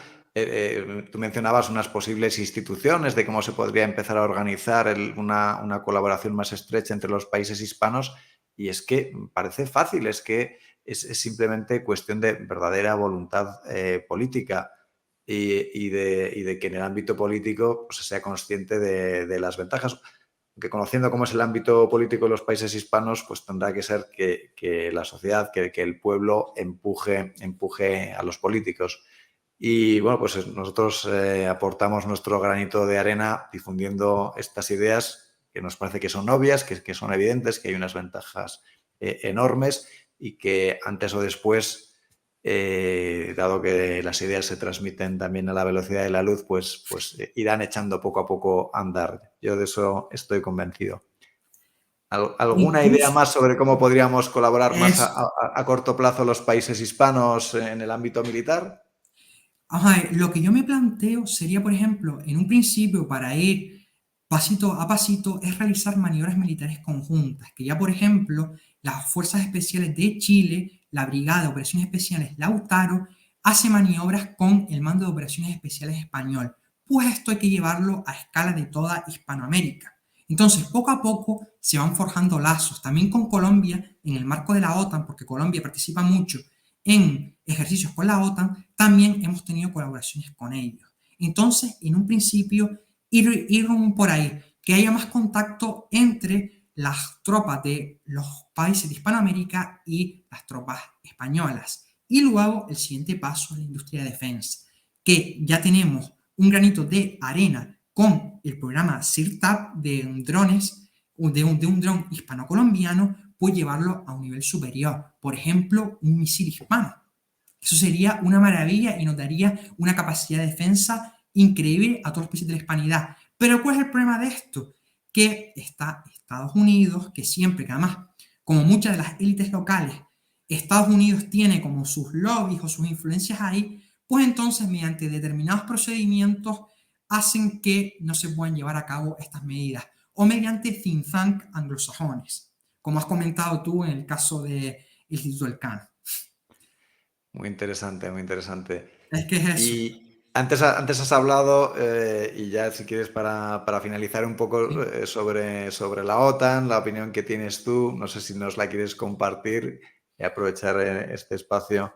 tú mencionabas unas posibles instituciones de cómo se podría empezar a organizar una colaboración más estrecha entre los países hispanos y es que parece fácil, es que es simplemente cuestión de verdadera voluntad política y de que en el ámbito político pues, se sea consciente de las ventajas. Que conociendo cómo es el ámbito político de los países hispanos, pues tendrá que ser que la sociedad, que el pueblo empuje a los políticos. Y bueno, pues nosotros aportamos nuestro granito de arena difundiendo estas ideas que nos parece que son obvias, que son evidentes, que hay unas ventajas enormes y que antes o después, dado que las ideas se transmiten también a la velocidad de la luz, pues irán echando poco a poco a andar. Yo de eso estoy convencido. ¿Alguna idea más sobre cómo podríamos colaborar más a corto plazo los países hispanos en el ámbito militar? Lo que yo me planteo sería, por ejemplo, en un principio para ir pasito a pasito, es realizar maniobras militares conjuntas, que ya, por ejemplo, las Fuerzas Especiales de Chile, la Brigada de Operaciones Especiales Lautaro, hace maniobras con el Mando de Operaciones Especiales Español. Pues esto hay que llevarlo a escala de toda Hispanoamérica. Entonces, poco a poco se van forjando lazos, también con Colombia, en el marco de la OTAN, porque Colombia participa mucho en ejercicios con la OTAN, también hemos tenido colaboraciones con ellos. Entonces, en un principio, ir por ahí, que haya más contacto entre las tropas de los países de Hispanoamérica y las tropas españolas. Y luego, el siguiente paso es la industria de defensa, que ya tenemos un granito de arena con el programa CIRTAP de drones, de un dron hispano-colombiano, pues llevarlo a un nivel superior. Por ejemplo, un misil hispano. Eso sería una maravilla y nos daría una capacidad de defensa increíble a todos los países de la hispanidad. Pero ¿cuál es el problema de esto? Que está Estados Unidos, que siempre, que además, como muchas de las élites locales, Estados Unidos tiene como sus lobbies o sus influencias ahí, pues entonces mediante determinados procedimientos hacen que no se puedan llevar a cabo estas medidas, o mediante think tank anglosajones. como has comentado tú en el caso del Instituto Elcano. Muy interesante, muy interesante. Es que es eso. Y antes has hablado, y ya si quieres para finalizar un poco ¿Sí? sobre la OTAN, la opinión que tienes tú, no sé si nos la quieres compartir y aprovechar este espacio.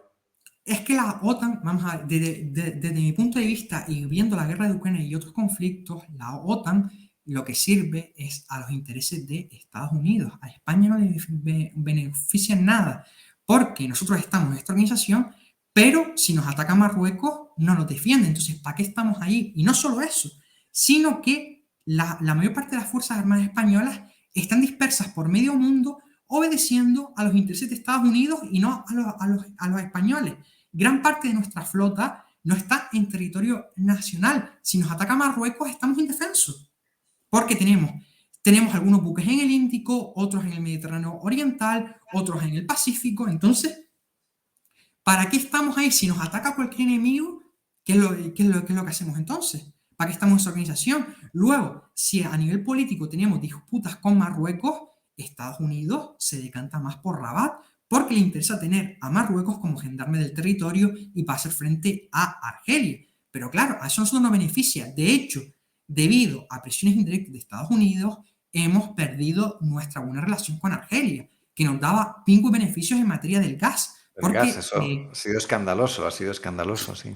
Es que la OTAN, vamos a ver, desde mi punto de vista y viendo la guerra de Ucrania y otros conflictos, la OTAN lo que sirve es a los intereses de Estados Unidos. A España no le beneficia en nada, porque nosotros estamos en esta organización, pero si nos ataca Marruecos, no nos defiende. Entonces, ¿para qué estamos ahí? Y no solo eso, sino que la mayor parte de las Fuerzas Armadas españolas están dispersas por medio mundo obedeciendo a los intereses de Estados Unidos y no a los españoles. Gran parte de nuestra flota no está en territorio nacional. Si nos ataca Marruecos, estamos indefensos. Porque tenemos algunos buques en el Índico, otros en el Mediterráneo Oriental, otros en el Pacífico. Entonces, ¿para qué estamos ahí? Si nos ataca cualquier enemigo, ¿qué es lo que hacemos entonces? ¿Para qué estamos en esa organización? Luego, si a nivel político tenemos disputas con Marruecos, Estados Unidos se decanta más por Rabat porque le interesa tener a Marruecos como gendarme del territorio y para hacer frente a Argelia. Pero claro, a eso nosotros nos beneficia. De hecho, debido a presiones indirectas de Estados Unidos, hemos perdido nuestra buena relación con Argelia, que nos daba pingües beneficios en materia del gas. El gas, Porque, eso ha sido escandaloso, sí.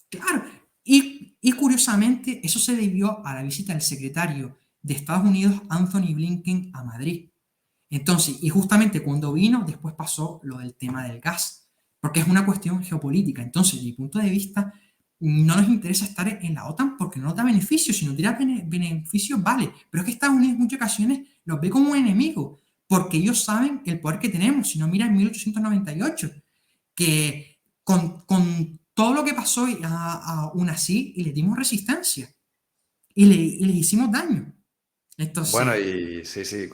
claro, y curiosamente eso se debió a la visita del secretario de Estados Unidos, Anthony Blinken, a Madrid. Entonces, y justamente cuando vino, después pasó lo del tema del gas, porque es una cuestión geopolítica. Entonces, desde mi punto de vista, no nos interesa estar en la OTAN porque no nos da beneficios. Si nos diera beneficios, vale. Pero es que Estados Unidos en muchas ocasiones nos ve como un enemigo, porque ellos saben el poder que tenemos. Si no, mira en 1898 que con todo lo que pasó, aún así, y le dimos resistencia y les hicimos daño. Bueno, Entonces, y sí, sí,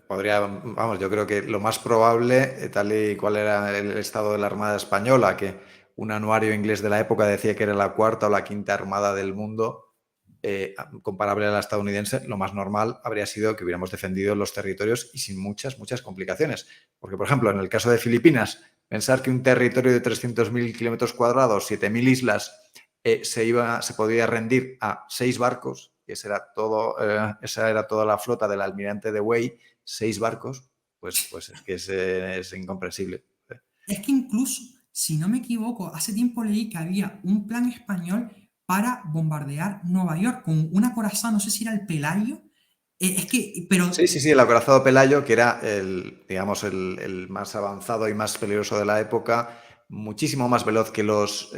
vamos, yo creo que lo más probable, tal y cual era el estado de la Armada Española, que un anuario inglés de la época decía que era la cuarta o la quinta armada del mundo, comparable a la estadounidense, lo más normal habría sido que hubiéramos defendido los territorios y sin muchas, muchas complicaciones. Porque, por ejemplo, en el caso de Filipinas, pensar que un territorio de 300.000 kilómetros cuadrados, 7.000 islas, se podía rendir a 6 barcos, y esa era toda la flota del almirante de Wei, 6 barcos, pues es que es incomprensible. es que incluso, si no me equivoco, hace tiempo leí que había un plan español para bombardear Nueva York con un acorazado, no sé si era el Pelayo. Sí, sí, sí, el acorazado Pelayo, que era digamos, el más avanzado y más peligroso de la época, muchísimo más veloz que los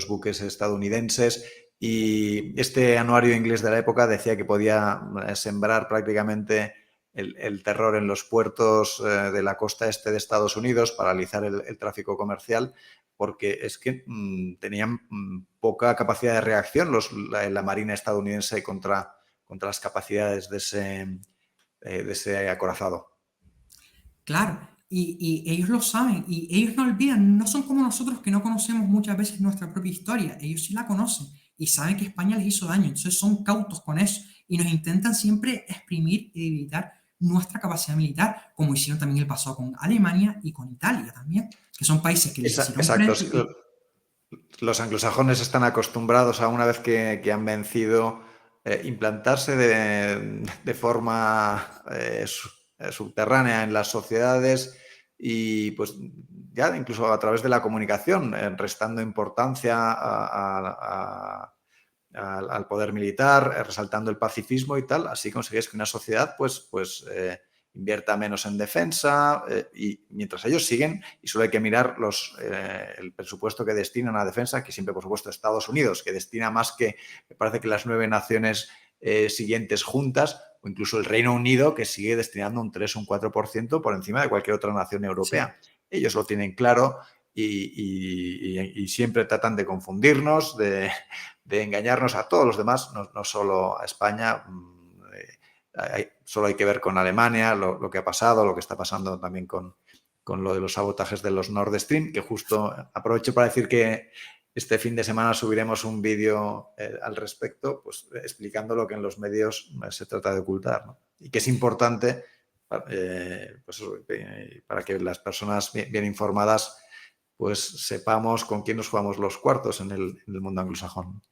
buques estadounidenses. Y este anuario inglés de la época decía que podía sembrar prácticamente el terror en los puertos de la costa este de Estados Unidos, paralizar el tráfico comercial, porque es que tenían poca capacidad de reacción la Marina estadounidense contra las capacidades de ese acorazado. Claro, y ellos lo saben, y ellos no olvidan, no son como nosotros que no conocemos muchas veces nuestra propia historia, ellos sí la conocen y saben que España les hizo daño, entonces son cautos con eso y nos intentan siempre exprimir y debilitar nuestra capacidad militar, como hicieron también el pasado con Alemania y con Italia también, que son países que les hicieron Exacto. frente Los anglosajones están acostumbrados a, una vez que han vencido, implantarse de forma subterránea en las sociedades y pues ya incluso a través de la comunicación, restando importancia al poder militar, resaltando el pacifismo y tal. Así consigues que una sociedad invierta menos en defensa, y mientras ellos siguen, y solo hay que mirar el presupuesto que destinan a defensa, que siempre, por supuesto, Estados Unidos, que destina más que, me parece que las 9 naciones siguientes juntas, o incluso el Reino Unido, que sigue destinando un 3 o un 4% por encima de cualquier otra nación sí, europea. Ellos lo tienen claro y siempre tratan de confundirnos, de engañarnos a todos los demás, no solo a España. Solo hay que ver con Alemania lo que ha pasado, lo que está pasando también con lo de los sabotajes de los Nord Stream, que justo aprovecho para decir que este fin de semana subiremos un vídeo al respecto, pues explicando lo que en los medios se trata de ocultar, ¿no? Y que es importante pues para que las personas bien informadas pues sepamos con quién nos jugamos los cuartos en el mundo anglosajón.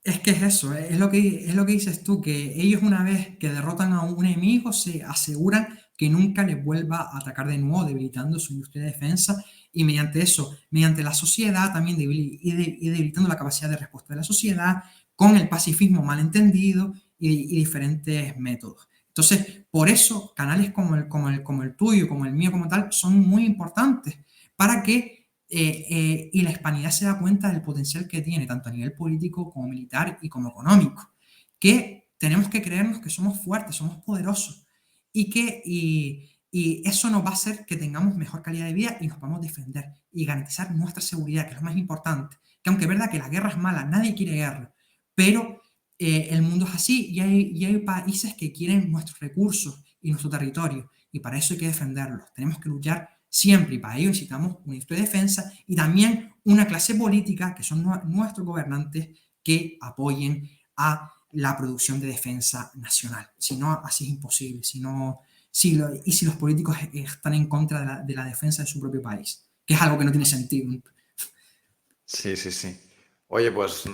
Es que es eso, es lo que dices tú, que ellos una vez que derrotan a un enemigo se aseguran que nunca les vuelva a atacar de nuevo, debilitando su industria de defensa y mediante eso, mediante la sociedad también y debilitando la capacidad de respuesta de la sociedad con el pacifismo malentendido y diferentes métodos. Entonces, por eso canales como el tuyo, como el mío, como tal, son muy importantes para que y la hispanidad se da cuenta del potencial que tiene, tanto a nivel político como militar y como económico, que tenemos que creernos que somos fuertes, somos poderosos y eso nos va a hacer que tengamos mejor calidad de vida y nos podamos defender y garantizar nuestra seguridad, que es lo más importante. Que aunque es verdad que la guerra es mala, nadie quiere guerra, pero el mundo es así y hay países que quieren nuestros recursos y nuestro territorio y para eso hay que defenderlos. Tenemos que luchar siempre y para ello necesitamos un ministro de defensa y también una clase política, que son nuestros gobernantes, que apoyen a la producción de defensa nacional. Si no, así es imposible. Y si los políticos están en contra de la defensa de su propio país, que es algo que no tiene sentido. Sí, sí, sí. Oye, pues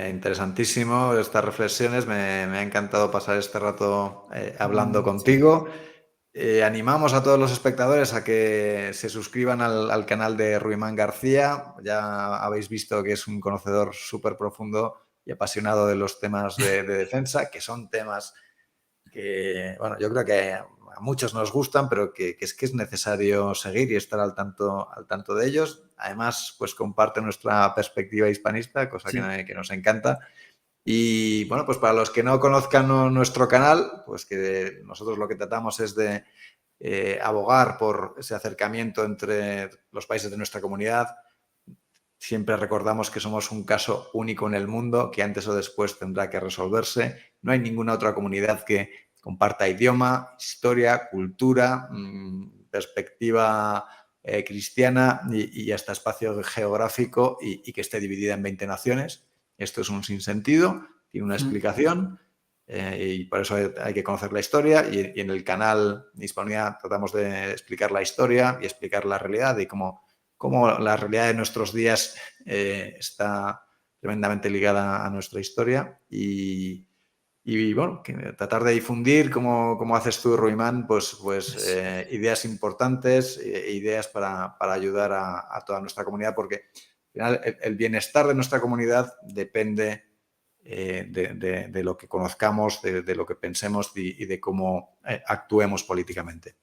interesantísimo estas reflexiones. Me ha encantado pasar este rato hablando contigo. Animamos a todos los espectadores a que se suscriban al canal de Ruimán García. Ya habéis visto que es un conocedor súper profundo y apasionado de los temas de defensa, que son temas que, bueno, yo creo que a muchos nos gustan, pero que es necesario seguir y estar al tanto de ellos. Además, pues comparte nuestra perspectiva hispanista, cosa Sí. que nos encanta. Y bueno, pues para los que no conozcan nuestro canal, pues que nosotros lo que tratamos es de abogar por ese acercamiento entre los países de nuestra comunidad. Siempre recordamos que somos un caso único en el mundo, que antes o después tendrá que resolverse. No hay ninguna otra comunidad que comparta idioma, historia, cultura, perspectiva cristiana y hasta espacio geográfico y que esté dividida en 20 naciones. Esto es un sinsentido, tiene una explicación y por eso hay que conocer la historia y en el canal de Hispanidad tratamos de explicar la historia y explicar la realidad y cómo la realidad de nuestros días está tremendamente ligada a nuestra historia y bueno, tratar de difundir, como haces tú, Ruimán, pues ideas importantes, ideas para ayudar a toda nuestra comunidad, porque al final el bienestar de nuestra comunidad depende de lo que conozcamos, de lo que pensemos y de cómo actuemos políticamente.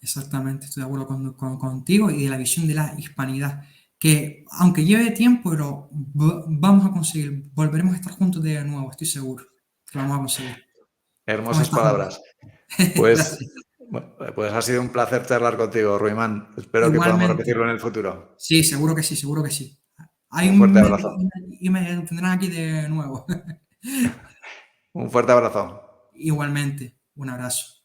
Exactamente, estoy de acuerdo contigo y de la visión de la hispanidad, que aunque lleve tiempo, pero vamos a conseguir, volveremos a estar juntos de nuevo, estoy seguro que lo vamos a conseguir. Con Hermosas estas obras. palabras. Pues, Gracias. pues ha sido un placer charlar contigo, Ruimán. Espero que podamos Igualmente. repetirlo en el futuro. Sí, seguro que sí, seguro que sí. Hay Un un fuerte mes abrazo. y me tendrán aquí de nuevo. Un fuerte abrazo. Igualmente, un abrazo.